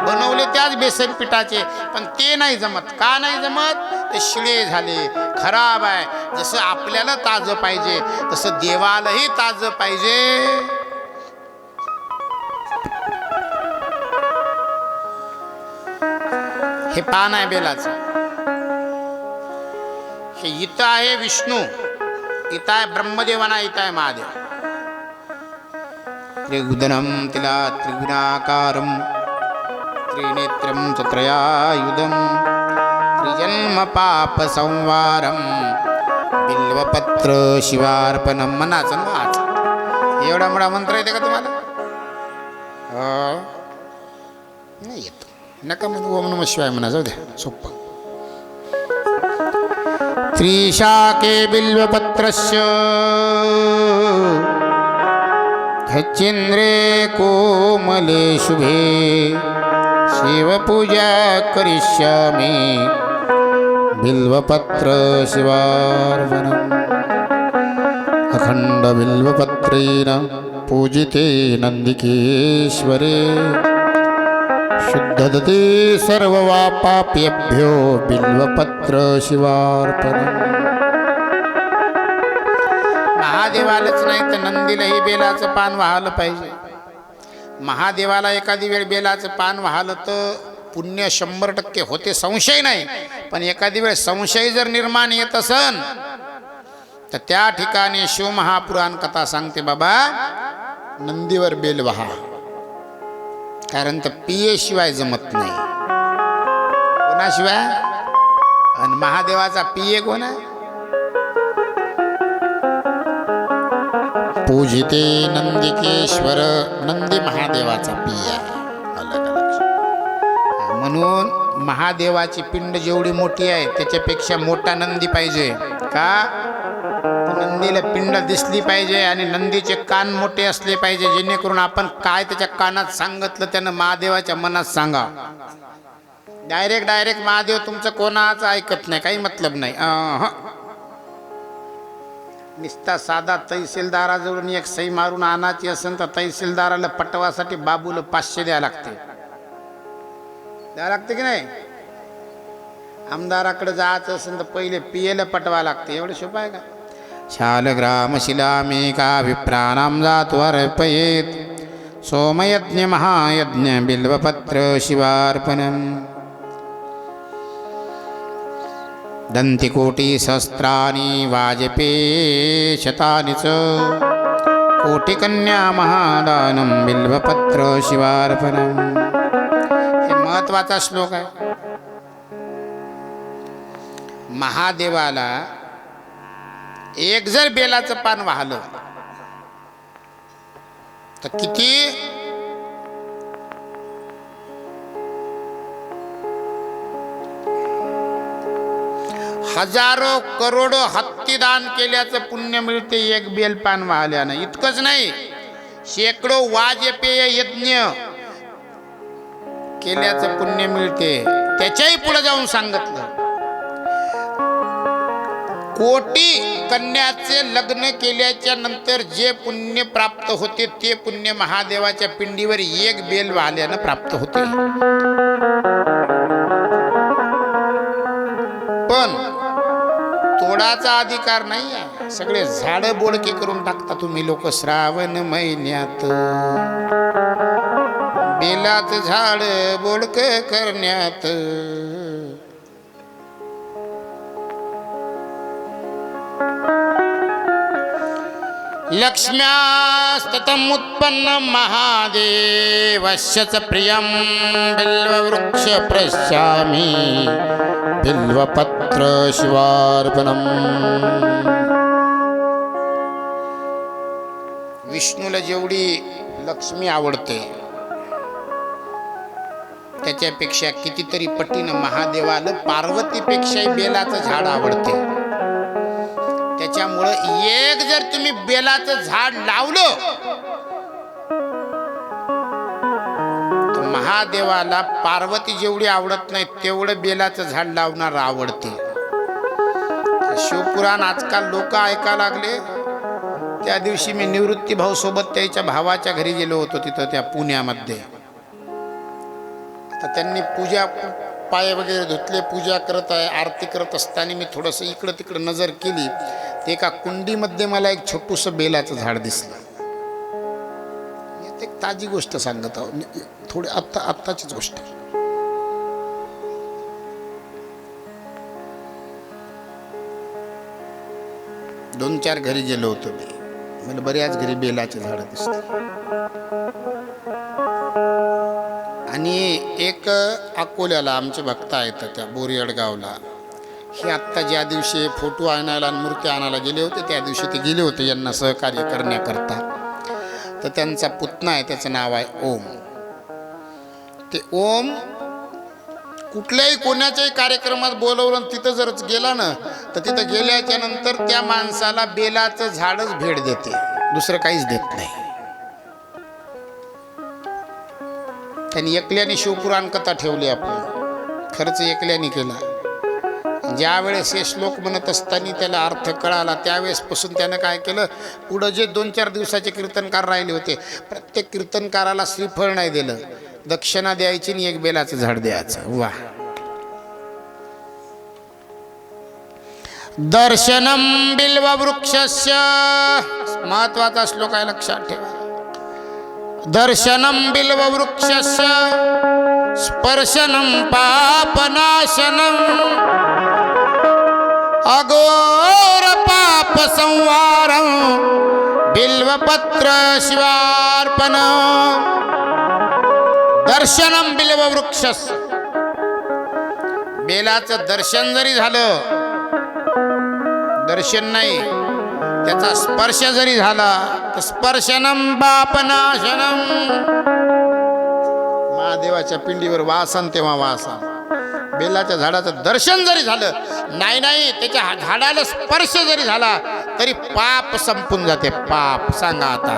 बनवले त्याच बेसन पिठाचे, पण ते नाही जमत. का नाही जमत? ते शिळे झाले, खराब आहे. जसं आपल्याला ताजं पाहिजे तसं देवालाही ताजं पाहिजे. हे पान आहे बेलाचं. हे इथं आहे विष्णू, इथं आहे ब्रह्मदेवाना, इथं आहे महादेव. त्रिगुणम तिला त्रिगुणाकारम त्रिनेत्रम चत्रयायुधम त्रिजन्म पाप संवारम बिल्वपत्र शिवार्पणम. मनाचं वाच. एवढा मोठा मंत्र येते का तुम्हाला? नाही येत. नका म्हणू ओम नमः शिवाय म्हणा, जाऊ द्या, सोपं. त्रिशाके बिल्वपत्रस्य ह्यचिन्द्रे कोमले शुभे शिवपूजा करिष्यामि बिल्वपत्र शिवार्पणम्. अखंड बिल्वपत्रेण पूजिते नंदिकेश्वरे शुद्धदते सर्वपापेभ्यो बिल्वपत्र शिवार्पणम्. महादेवालाच नाही तर नंदीलाही बेलाचं पान वाहलं पाहिजे. महादेवाला एखादी वेळ बेलाचं पान वाहलं तर पुण्य 100% होते, संशय नाही. पण एखादी वेळ संशय जर निर्माण येत असन तर त्या ठिकाणी शिवमहापुराण कथा सांगते, बाबा नंदीवर बेल वाहा, कारण तर पियेशिवाय जमत नाही. कोणाशिवाय? आणि महादेवाचा पिये कोण आहे? पूजिते नंदिकेश्वर, नंदी महादेवाचा पिया. म्हणून महादेवाची पिंड जेवढी मोठी आहे त्याच्यापेक्षा मोठा नंदी पाहिजे. का? नंदीला पिंड दिसली पाहिजे आणि नंदीचे कान मोठे असले पाहिजे, जेणेकरून आपण काय त्याच्या कानात सांगितलं त्यानं महादेवाच्या मनात सांगा. डायरेक्ट महादेव तुमचं कोणाचं ऐकत नाही, काही मतलब नाही. निस्ता साधा तहसीलदाराजवळून एक सही मारून आणायची असेल तर तहसीलदाराला पटवासाठी बाबूला 500 द्यावं लागते की नाही? आमदाराकडे जायचं असेल तर पहिले पियेला पटवा लागते. एवढं सोपं आहे का? शालग्राम शिलामेका विप्राणां जात्वर्पयेत् सोमयज्ञ महायज्ञ बिल्वपत्र शिवार्पणम्. दंतिकोटी सहस्राणि वाजपेयी शतानि च कोटिकन्या महादानं बिल्वपत्र शिवार्पणम्. हे महत्वाचा श्लोक आहे. महादेवाला एक जर बेलाचं पान वाहलं तर किती? हजारो करोडो हत्तीदान केल्याचं पुण्य मिळते एक बेलपान वाहल्यानं. इतकंच नाही, शेकडो वाजपेय यज्ञ केल्याचं पुण्य मिळते. त्याच्याही पुढे जाऊन सांगितलं, कोटी कन्याचे लग्न केल्याच्या नंतर जे पुण्य प्राप्त होते ते पुण्य महादेवाच्या पिंडीवर एक बेल वाहल्यानं प्राप्त होते. पण तोडाचा अधिकार नाही आहे. सगळे झाडं बोडके करून टाकता तुम्ही लोक. श्रावण महिन्यात बेलात झाड बोडक करण्यात लक्ष्म्यास्ततम् उत्पन्न महादेवस्य च प्रियं बिल्ववृक्ष प्रस्यामि बिल्वपत्र शिवार्पणम्. विष्णूला जेवढी लक्ष्मी आवडते त्याच्यापेक्षा कितीतरी पटीनं महादेवाला पार्वतीपेक्षाही बेलाचं झाड आवडते. त्याच्यामुळं एक जर तुम्ही बेलाचं झाड लावलं तर महादेवाला पार्वती जेवढी आवडत नाही तेवढं बेलाचं झाड लावणार आवडते. शिवपुराण आजकाल लोक ऐका लागले. त्या दिवशी मी निवृत्ती भाऊ सोबत त्याच्या भावाच्या घरी गेलो होतो, तिथं त्या पुण्यामध्ये. तर त्यांनी पूजा पाय वगैरे धुतले, पूजा करत आहे. आरती करत असताना मी थोडंसं इकडं तिकडं नजर केली, ते एका कुंडीमध्ये मला एक छोटूसं बेलाचं झाड दिसलं. एक ताजी गोष्ट सांगत आहो, थोडी आत्ताचीच गोष्ट. दोन चार घरी गेलो होतो मी, मला बऱ्याच घरी बेलाचे झाड दिसले. आणि एक अकोल्याला आमचे भक्त आहेत त्या बोरियड गावला. हे आत्ता ज्या दिवशी फोटो आणायला आणि मूर्ती आणायला गेले होते त्या दिवशी ते गेले होते यांना सहकार्य करण्याकरता. तर त्यांचा पुतणा आहे, त्याचं नाव आहे ओम. ते ओम कुठल्याही कोणाच्याही कार्यक्रमात बोलवलं तिथं जर गेला ना तर तिथं गेल्याच्या नंतर त्या माणसाला बेलाचं झाडच भेट देते, दुसरं काहीच देत नाही. त्यांनी एकल्याने शिवपुराण कथा ठेवली, आपली खर्च एकल्याने केला. ज्या वेळेस हे श्लोक म्हणत असताना त्याला अर्थ कळाला त्यावेळेसपासून त्यानं काय केलं, पुढं जे 2-4 दिवसाचे कीर्तनकार राहिले होते प्रत्येक कीर्तनकाराला श्रीफळ नाही दिलं, दक्षिणा द्यायची आणि एक बेलाचं झाड द्यायचं. वा. दर्शनम बिल्व वृक्षस्य, महत्वाचा श्लोक आहे, लक्षात ठेवा. दर्शनम बिल्व वृक्षस्य स्पर्शनम पापनाशनम अघोर पाप संवारम बिल्वपत्र शिवार्पण. दर्शनम बिल्व वृक्षस, बेलाचं दर्शन जरी झालं, दर्शन नाही त्याचा स्पर्श जरी झाला तर स्पर्शनम पापनाशनम. महादेवाच्या पिंडीवर वासन तेव्हा वासन. बेलाच्या झाडाचं दर्शन जरी झालं नाही त्याच्या झाडाला स्पर्श जरी झाला तरी पाप संपून जाते. पाप सांगा आता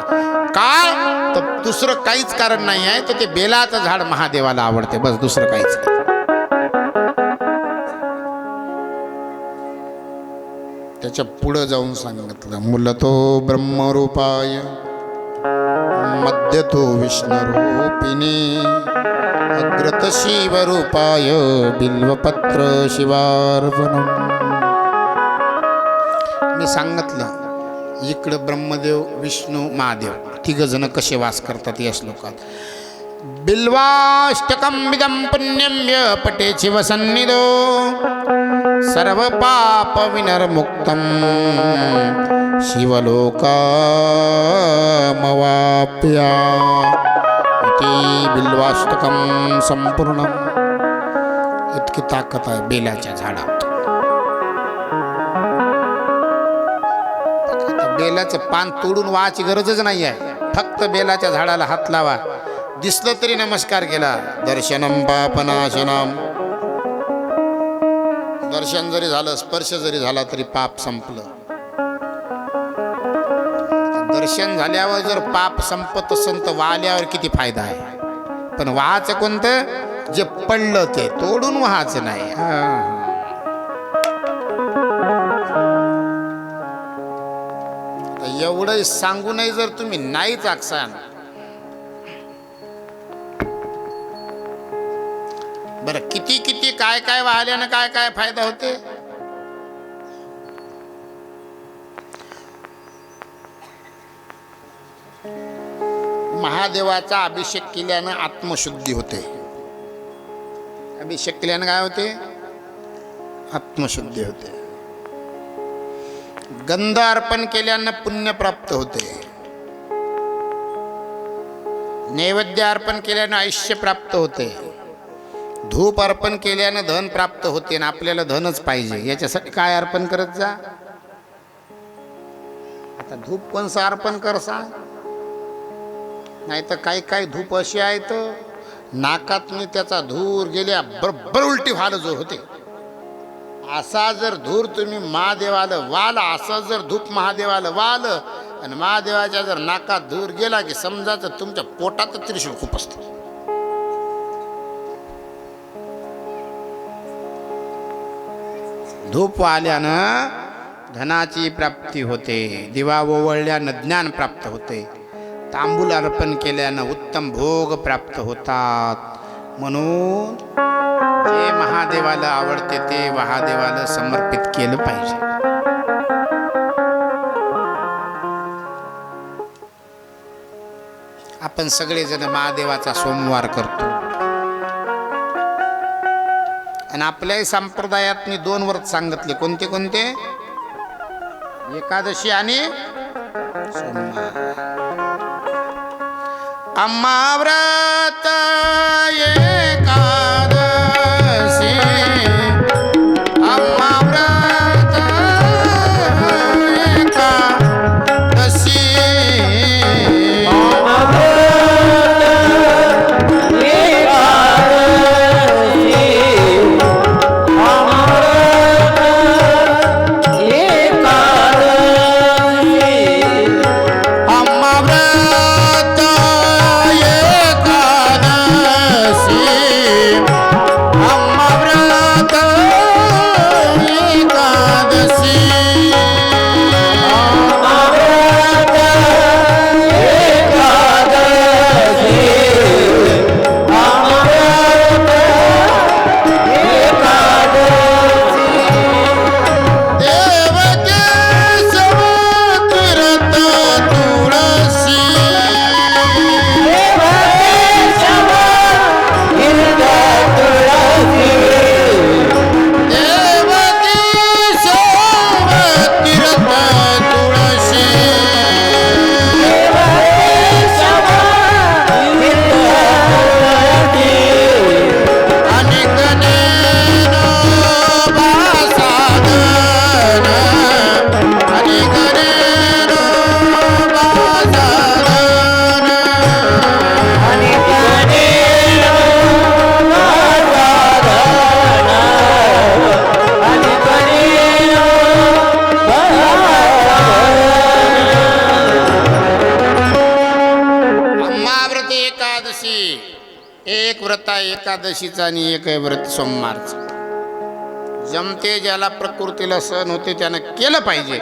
का, तर दुसरं काहीच कारण नाही आहे, तर ते बेलाचं झाड महादेवाला आवडते, बस दुसरं काहीच नाही. त्याच्या पुढं जाऊन सांगितलं, मूलतो ब्रह्मरूपाय मध्यतो विष्णुरूपिणी अग्रत शिवरूपाय बिल्वपत्र शिवार्पणम. मी सांगितलं इकडं ब्रह्मदेव विष्णू महादेव तिघजण कसे वास करतात या श्लोकात. बिल्वाष्टकम विदम पुण्यम य पटे शिवसन्निधो सर्व पाप विनर्मुक्तम शिवलोकामवाप्या. इति बिल्वाष्टकम संपूर्ण. इतकी ताकद आहे बेलाच्या झाडात. बेलाचं पान तोडून व्हायची गरजच नाही आहे, फक्त बेलाच्या झाडाला हात लावा, दिसलं तरी नमस्कार केला. दर्शनम पापनाशनम, दर्शन जरी झालं स्पर्श जरी झाला तरी पाप संपलं. दर्शन झाल्यावर जर पाप संपत असेल तर वाल्यावर किती फायदा आहे. पण व्हायचं कोणतं, जे पडलं ते तोडून व्हायचं नाही. एवढं सांगूनही जर तुम्ही नाहीच आकसान, बरं किती किती काय काय वाहल्यानं काय काय फायदा होते. महादेवाचा अभिषेक केल्यानं आत्मशुद्धी होते. अभिषेक केल्यानं काय होते, आत्मशुद्धी होते. गंध अर्पण केल्यानं पुण्य प्राप्त होते. नैवेद्य अर्पण केल्यानं आयुष्य प्राप्त होते. धूप अर्पण केल्यानं धन प्राप्त होते. आणि आपल्याला धनच पाहिजे, याच्यासाठी काय अर्पण करत जा. आता धूप कोणचं अर्पण कर सांग. नाही तर काही काही धूप अशी आहेत नाकातनी त्याचा धूर गेल्या बरोबर उलटी व्हायला जो होते. असा जर धूर तुम्ही महादेवाला वाल, असा जर धूप महादेवाला वाल आणि महादेवाच्या जर नाकात धूर गेला की समजायचं तुमच्या पोटात त्रिशूळ खूप असतं. धूप वाल्यानं धनाची प्राप्ती होते. दिवा ओवळल्यानं ज्ञान प्राप्त होते. तांबूल अर्पण केल्यानं उत्तम भोग प्राप्त होतात. म्हणून जे महादेवाला आवडते ते महादेवाला समर्पित केलं पाहिजे. आपण सगळेजण महादेवाचा सोमवार करतो आणि आपल्याही संप्रदायात मी 2 व्रत सांगितले. कोणते कोणते, एकादशी आणि सोमवार. अम्मा व्रत ये महाव्रत एकादशी, एक व्रत आहे एकादशीचा आणि एक आहे व्रत सोमवारचं. जमते ज्याला, प्रकृतीला सहन होते त्यानं केलं पाहिजे.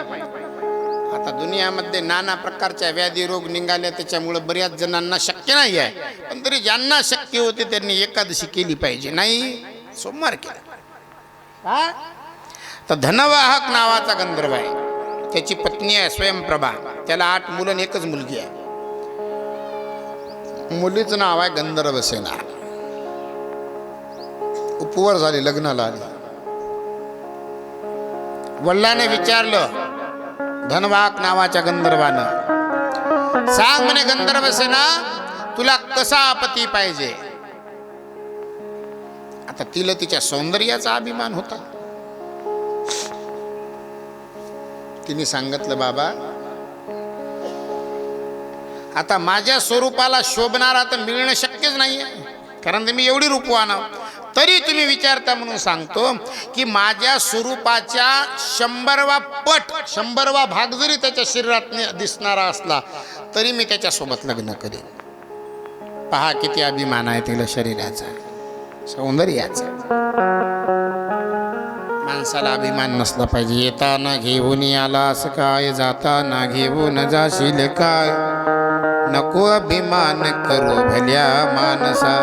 आता दुनियामध्ये नाना प्रकारच्या व्याधी रोग निघाल्या, त्याच्यामुळं बऱ्याच जणांना शक्य नाही आहे. पण तरी ज्यांना शक्य होते त्यांनी एकादशी केली पाहिजे, नाही सोमवार केला. का तर धनवाहक नावाचा गंधर्व आहे, त्याची पत्नी आहे स्वयंप्रभा. त्याला 8 मुलं आणि 1च मुलगी आहे. मुलीचं नाव आहे गंधर्वसेना. उपवर झाली, लग्नाला आली. वडिलांनी विचारलं धनवाहक नावाच्या गंधर्वानं, सांग म्हणे गंधर्वसेना, तुला कसा पती पाहिजे. आता तिला तिच्या सौंदर्याचा अभिमान होता. तिने सांगितलं, बाबा आता माझ्या स्वरूपाला शोभणारा तर मिळणं शक्यच नाहीये, कारण मी एवढी रूपवान आहे. तरी तुम्ही विचारता म्हणून सांगतो की माझ्या स्वरूपाच्या 100वा पट, 100वा भाग जरी त्याच्या शरीरात दिसणारा असला तरी मी त्याच्यासोबत लग्न करेन. पहा किती अभिमान आहे तिला शरीराचा, सौंदर्याचा. माणसाला अभिमान नसला पाहिजे. येताना घेऊन आलास काय, जाताना घेऊन जाशील काय, नको अभिमान करू भल्या मानसा.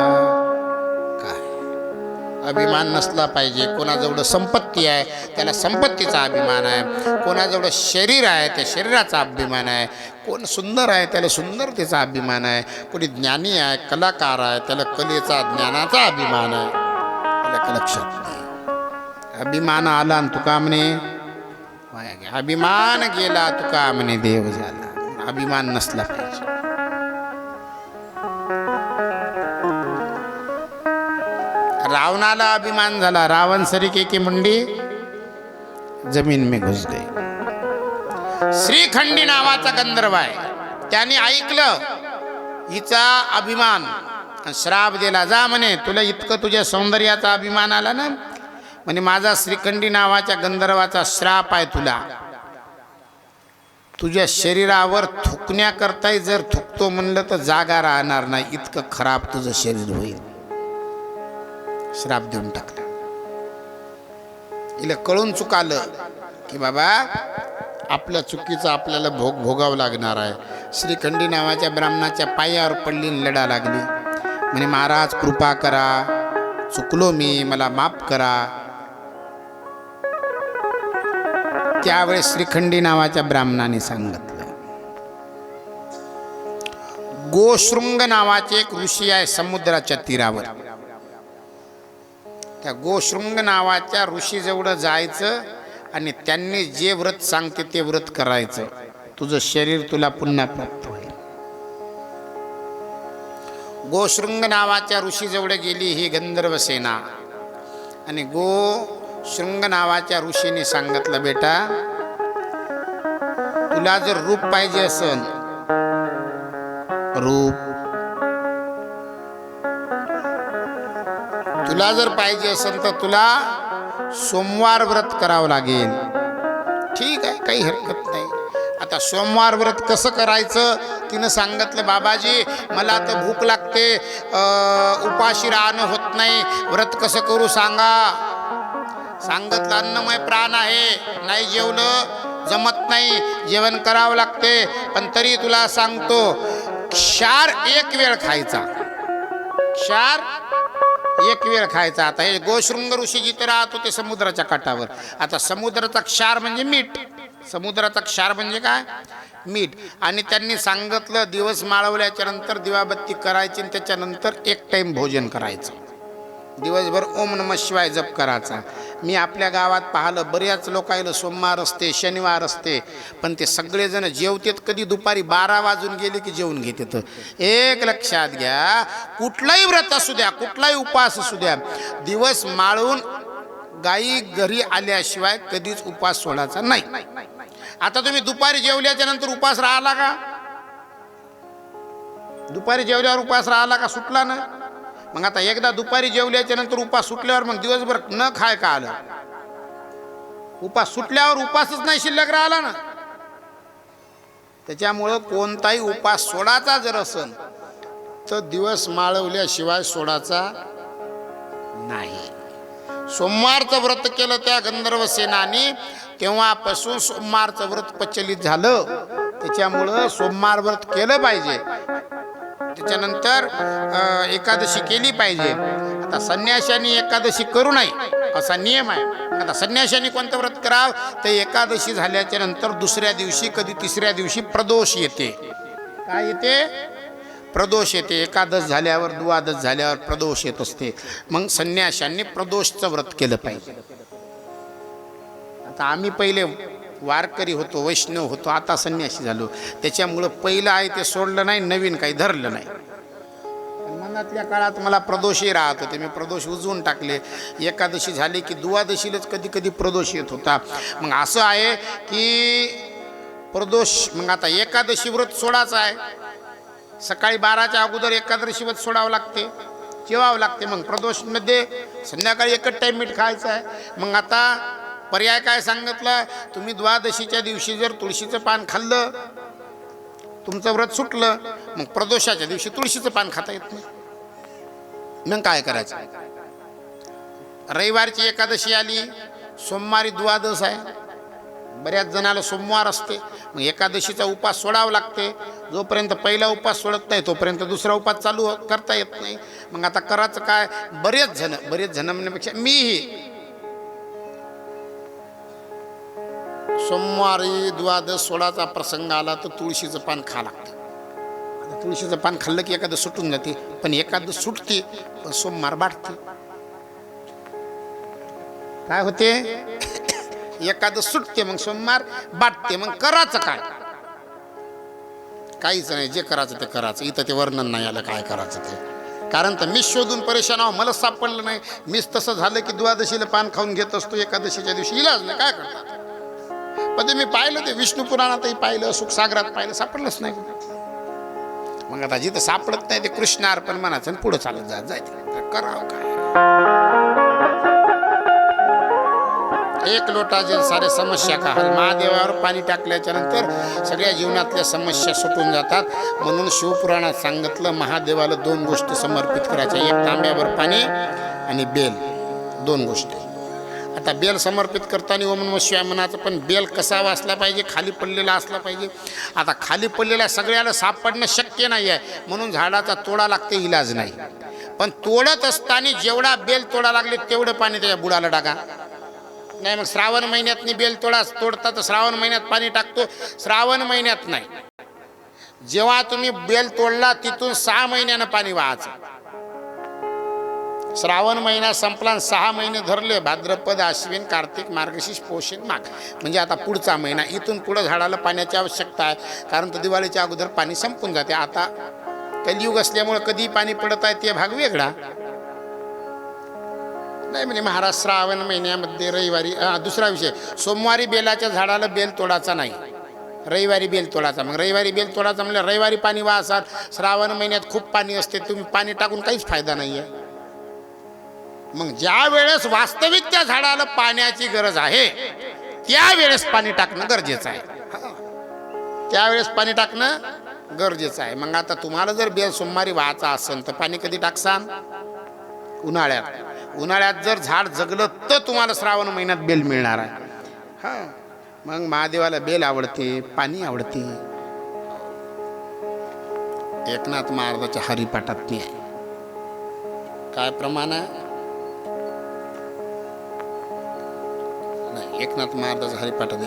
अभिमान नसला पाहिजे. कोणाजवळ संपत्ती आहे त्याला संपत्तीचा अभिमान आहे, कोणाजवळ शरीर आहे त्या शरीराचा अभिमान आहे, कोण सुंदर आहे त्याला सुंदरतेचा अभिमान आहे, कोणी ज्ञानी आहे कलाकार आहे त्याला कलेचा ज्ञानाचा अभिमान आहे. त्याला लक्षात नाही. अभिमान आला आणि तुका म्हणे वाया गेला, अभिमान गेला तुका म्हणे देव झाला. अभिमान नसला पाहिजे. रावणाला अभिमान झाला, रावण सरीके की मुंडी जमीन में घुस गई. श्रीखंडी नावाचा गंधर्व आहे, त्याने ऐकलं हिचा अभिमान, श्राप दिला. जा म्हणे, तुला इतकं तुझ्या सौंदर्याचा अभिमान आला ना, म्हणे माझा श्रीखंडी नावाच्या गंधर्वाचा श्राप आहे, तुला तुझ्या शरीरावर थुकण्याकरताही जर थुकतो म्हणलं तर जागा राहणार नाही, इतकं खराब तुझं शरीर होईल. श्राप देऊन टाकला. हिला कळून चुकालं की बाबा आपल्या चुकीचा आपल्याला भोगावं लागणार आहे. श्रीखंडी नावाच्या ब्राह्मणाच्या पायावर पडली, लढा लागली. म्हणे महाराज कृपा करा, चुकलो मी, मला माफ करा. त्यावेळेस श्रीखंडी नावाच्या ब्राह्मणाने सांगितलं, गोशृंग नावाचे एक ऋषी आहे समुद्राच्या तीरावर. त्या गोशृंग नावाच्या ऋषीजवळ जायचं आणि त्यांनी जे व्रत सांगते ते व्रत करायचं, तुझं शरीर तुला पुन्हा प्राप्त होईल. गोशृंग नावाच्या ऋषीजवळ गेली ही गंधर्वसेना आणि गोशृंग नावाच्या ऋषीने सांगितलं, बेटा तुला जर रूप पाहिजे असेल, रूप तुला जर पाहिजे असेल तर तुला सोमवार व्रत करावं लागेल. ठीक आहे, काही हरकत नाही. आता सोमवार व्रत कसं करायचं तिनं सांगितलं, बाबाजी मला तर भूक लागते, उपाशी राहणं होत नाही, व्रत कसं करू सांगा. सांगितलं अन्नमय प्राण आहे, नाही जेवलं जमत नाही, जेवण करावं लागते. पण तरी तुला सांगतो, क्षार 1 वेळ खायचा, क्षार 1 वेळ खायचा. आता हे गोशृंग ऋषी जिथे राहत होते समुद्राच्या काठावर. आता समुद्राचा क्षार म्हणजे मीठ, समुद्राचा क्षार म्हणजे काय, मीठ. आणि त्यांनी सांगितलं दिवस माळवल्याच्या नंतर दिवाबत्ती करायची आणि त्याच्यानंतर 1 टाइम भोजन करायचं, दिवसभर ओम नमः शिवाय जप करायचा. मी आपल्या गावात पाहिलं बऱ्याच लोकांना सोमवार असते, शनिवार असते, पण ते सगळेजण जेवतात कधी, दुपारी 12 वाजून गेले की जेवून घेतात. एक लक्षात घ्या, कुठलाही व्रत असू द्या, कुठलाही उपास असू द्या, दिवस माळून गायी घरी आल्याशिवाय कधीच उपास सोडायचा नाही. आता तुम्ही दुपारी जेवल्याच्या नंतर उपास राहिला का? दुपारी जेवल्यावर उपास राहिला का? सुटला ना. मग आता एकदा दुपारी जेवल्याच्या नंतर उपास सुटल्यावर मग दिवसभर न खाय का आलं? उपास सुटल्यावर उपासच नाही शिल्लक राहिला ना. त्याच्यामुळं कोणताही उपास सोडायचा जर असेल तर दिवस माळवल्याशिवाय सोडायचा नाही. सोमवारचं व्रत केलं त्या गंधर्व सेनानी, तेव्हापासून सोमवारचं व्रत प्रचलित झालं. त्याच्यामुळं सोमवार व्रत केलं पाहिजे. त्याच्यानंतर एकादशी केली पाहिजे. आता संन्याशांनी एकादशी करू नये असा नियम आहे. आता संन्याशांनी कोणतं व्रत करावं तर एकादशी झाल्याच्या नंतर दुसऱ्या दिवशी कधी तिसऱ्या दिवशी प्रदोष येते. काय येते? प्रदोष येते. एकादश झाल्यावर द्वादश झाल्यावर प्रदोष येत असते. मग संन्याशांनी प्रदोषचं व्रत केलं पाहिजे. आता आम्ही पहिले वारकरी होतो, वैष्णव होतो, आता संन्यासी झालो. त्याच्यामुळं पहिलं आहे ते सोडलं नाही, नवीन काही धरलं नाही. मनातल्या काळात मला प्रदोषही राहत होते, मी प्रदोष उजवून टाकले. एकादशी झाली की द्वादशीलाच कधी कधी प्रदोष येत होता. मग असं आहे की प्रदोष, मग आता एकादशी व्रत सोडायचं आहे. सकाळी 12च्या अगोदर एकादशी व्रत सोडावं लागते, जेवावं लागते. मग प्रदोषमध्ये संध्याकाळी एकच टाईम मीठ खायचं आहे. मग आता पर्याय काय सांगितलं? तुम्ही द्वादशीच्या दिवशी जर तुळशीचं पान खाल्लं तुमचं व्रत सुटलं. मग प्रदोषाच्या दिवशी तुळशीचं पान खाता येत नाही. मग काय करायचं? रविवारची एकादशी आली, सोमवारी द्वादश आहे. बऱ्याच जणाला सोमवार असते. मग एकादशीचा उपास सोडावा लागते. जोपर्यंत पहिला उपास सोडत नाही तोपर्यंत दुसरा उपास चालू करता येत नाही. मग आता करायचं काय? बरेच जण म्हणण्यापेक्षा मीही सोमवारी द्वादश सोडाचा प्रसंग आला तर तुळशीचं पान खा लागतं. तुळशीचं पान खाल्लं की एखादं सुटून जाते. पण एखादं सुटते पण सोमवार बाटते. काय होते? एखादं सुटते मग सोमवार बाटते. मग करायचं काय? काहीच नाही. जे करायचं ते करायचं. इथं ते वर्णन नाही आलं काय करायचं ते. कारण तर मी शोधून परेशान आहो, मला सापडलं नाही. मीच तसं झालं की द्वादशीला पान खाऊन घेत असतो, एकादशीच्या दिवशी इलाज नाही. काय करतात? पण ते मी पाहिलं, ते विष्णू पुराणातही पाहिलं, सुखसागरात पाहिलं, सापडलंच नाही. मग आता जिथं सापडत नाही ते कृष्ण अर्पण म्हणायचं आणि पुढे चालत जायचं. करावं काय? एक लोटा जे सारे समस्या का हल. महादेवावर पाणी टाकल्याच्या नंतर सगळ्या जीवनातल्या समस्या सुटून जातात. म्हणून शिवपुराणात सांगितलं महादेवाला 2 गोष्टी समर्पित करायच्या. एक तांब्यावर पाणी आणि बेल, 2 गोष्टी. आता बेल समर्पित करताना ओम नमः शिवाय म्हणायचं. पण बेल कसा वाचला पाहिजे? खाली पडलेला असला पाहिजे. आता खाली पडलेल्या सगळ्याला सापडणं शक्य नाही आहे, म्हणून झाडाचा तोडा लागते, इलाज नाही. पण तोडत असताना जेवढा बेल तोडा लागले तेवढं पाणी त्याच्या बुडाला टाका. नाही मग श्रावण महिन्यात बेल तोडता तर श्रावण महिन्यात पाणी टाकतो. श्रावण महिन्यात नाही, जेव्हा तुम्ही बेल तोडला तिथून 6 महिन्यानं पाणी वाहायचं. श्रावण महिना संपला, 6 महिने धरले, भाद्रपद, आश्विन, कार्तिक, मार्गशीर्ष, पोषण, माघ, म्हणजे आता पुढचा महिना. इथून पुढं झाडाला पाण्याची आवश्यकता आहे. कारण तर दिवाळीच्या अगोदर पाणी संपून जाते. आता कलियुग असल्यामुळे कधी पाणी पडत आहे ते भाग वेगळा नाही. म्हणजे महाराज श्रावण महिन्यामध्ये रविवारी, दुसरा विषय, सोमवारी बेलाच्या झाडाला बेल तोडायचा नाही, रविवारी बेल तोडायचा. मग रविवारी बेल तोडायचा म्हणजे रविवारी पाणी वाहसाल. श्रावण महिन्यात खूप पाणी असते, तुम्ही पाणी टाकून काहीच फायदा नाही आहे. मग ज्या वेळेस वास्तविक त्या झाडाला पाण्याची गरज आहे त्यावेळेस पाणी टाकणं गरजेचं आहे. त्यावेळेस पाणी टाकणं गरजेचं आहे. मग आता तुम्हाला जर बेल सोमवारी वाहायचा असेल तर पाणी कधी टाकसान? उन्हाळ्यात. उन्हाळ्यात जर झाड जगलं तर तुम्हाला श्रावण महिन्यात बेल मिळणार आहे. हां, मग महादेवाला बेल आवडते, पाणी आवडते. एकनाथ महाराजाच्या हरिपाठात नाही आहे. काय प्रमाण आहे? एकनाथ महाराज हरिपाठात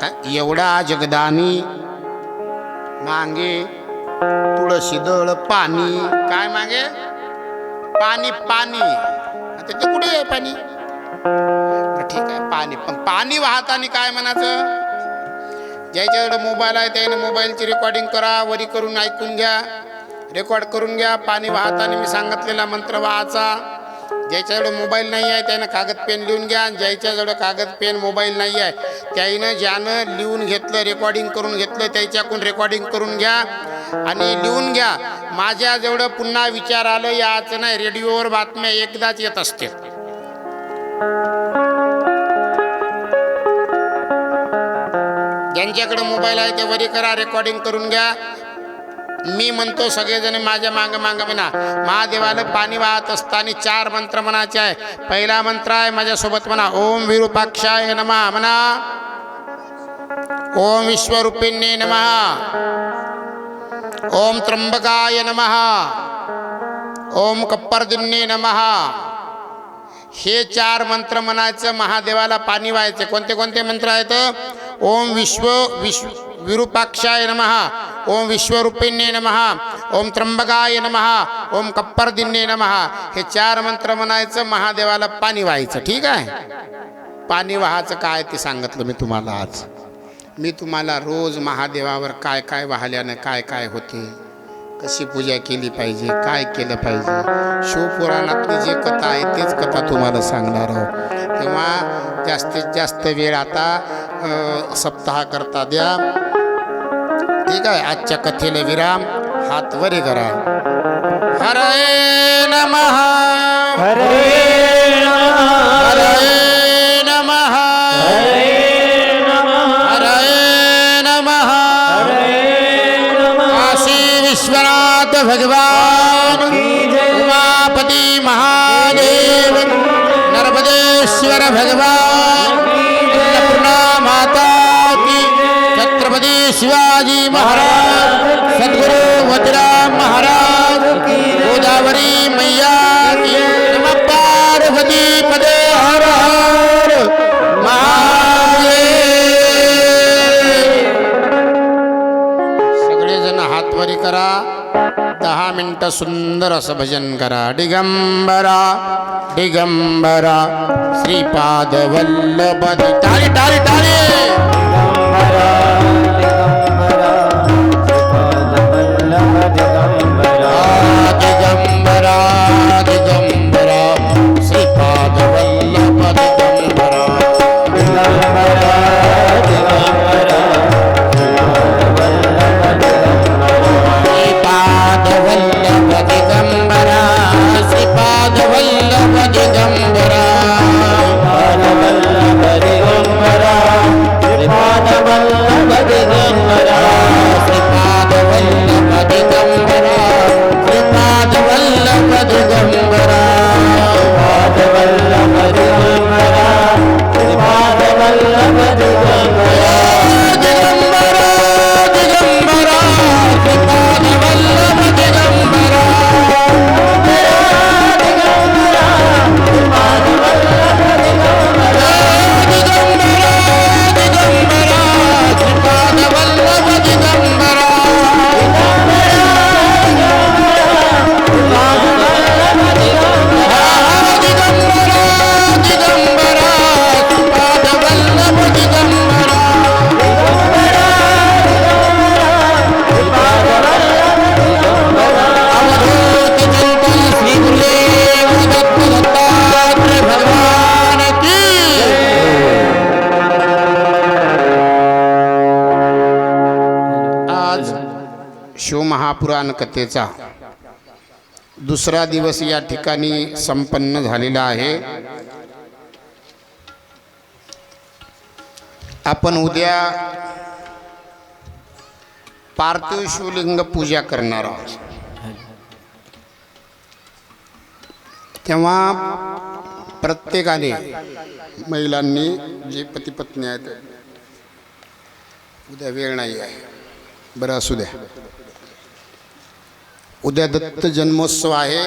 काय? एवढा जगदानी मागे तुळशी दळ पाणी. काय मागे? पाणी. पाणी ते कुठे आहे पाणी? ठीक आहे पाणी. पण पाणी वाहताना काय म्हणायचं? ज्याच्याकडे मोबाईल आहे त्याने मोबाईलची रेकॉर्डिंग करा, वरी करून ऐकून घ्या, रेकॉर्ड करून घ्या. पाणी वाहताना मी सांगितलेला मंत्र वाहायचा. ज्याच्याकडे मोबाईल नाही आहे त्यानं कागद पेन लिहून घ्या. ज्याच्याजवळ कागद पेन मोबाईल नाही आहे त्यानं ज्यानं लिहून घेतलं, रेकॉर्डिंग करून घेतलं, त्याच्याकडून रेकॉर्डिंग करून घ्या आणि लिहून घ्या. माझ्याजवळ पुन्हा विचार आलं याचं नाही. रेडिओवर बातम्या एकदाच येत असते. ज्यांच्याकडे मोबाईल आहे ते वरी करा, रेकॉर्डिंग करून घ्या. मी म्हणतो सगळेजण माझ्या मांग मांग म्हणा. महादेवाला पाणी वाहत असताना 4 मंत्र म्हणायचे आहे. पहिला मंत्र आहे माझ्यासोबत म्हणा. ओम विरूपाक्षाय नमः म्हणा. ओम विश्वरूपिण्ये नमः. ओम त्र्यंबकाय नमः. ओम कप्परदिन्ये नमः. हे 4 मंत्र म्हणायचं. महादेवाला पाणी व्हायचे. कोणते कोणते मंत्र आहेत? ओम विरूपाक्षाय नमः. ओम विश्वरूपिण्ये नमः. ओम त्र्यंबकाय नमः. ओम कप्परदिन्ये नमः. हे 4 मंत्र म्हणायचं. महादेवाला पाणी व्हायचं. ठीक आहे. पाणी वाहायचं काय ते सांगितलं मी तुम्हाला आज. मी तुम्हाला रोज महादेवावर काय काय वाहल्यानं काय काय होते, कशी पूजा केली पाहिजे, काय केलं पाहिजे, शिवपुराणातली जे कथा आहे तेच कथा तुम्हाला सांगणार आहोत. तेव्हा जास्तीत जास्त वेळ आता सप्ताह करता द्या. ठीक आहे. आजच्या कथेला विराम. हात वरे करा. हरे नमः. हरे हरे नमः. विश्वनाथ भगवान, उमापति महादेव, नर्मदेश्वर भगवान, अन्नपूर्णा माता की, छत्रपति शिवाजी महाराज, सद्गुरु वज्रराम महाराज, गोदावरी मैया की, नमः पार्वती पदे हर हर महादेव. सगळेजण हात वरी करा. 10 मिनिटं सुंदर असं भजन करा. दिगंबरा दिगंबरा श्रीपाद वल्लभ. टाळी टाळी टाळी. दिगंबरा दिगंबरा श्रीपाद वल्लभ. दिगंबरा दिगंबरा दिगंबरा श्रीपाद वल्लभ दिगंबरा. श्रीपाद वल्लभ दिगंबरा. श्रीपाद वल्लभ दिगंबरा. श्रीपाद वल्लभ दिगंबरा. श्रीपाद वल्लभ दिगंबरा. श्रीपाद वल्लभ दिगंबरा. श्रीपाद वल्लभ दिगंबरा. दिगंबरा दिगंबरा श्रीपाद वल्लभ दिगंबरा. शिवमहापुराण कथेचा 2रा दिवस या ठिकाणी संपन्न झालेला आहे. आपण उद्या पार्थिव शिवलिंग पूजा करणार आहोत. तेव्हा प्रत्येकाने महिलांनी जे पती पत्नी आहेत, उद्या वेळ नाही आहे, बरं असू द्या. उद्या दत्त जन्मोत्सव आहे.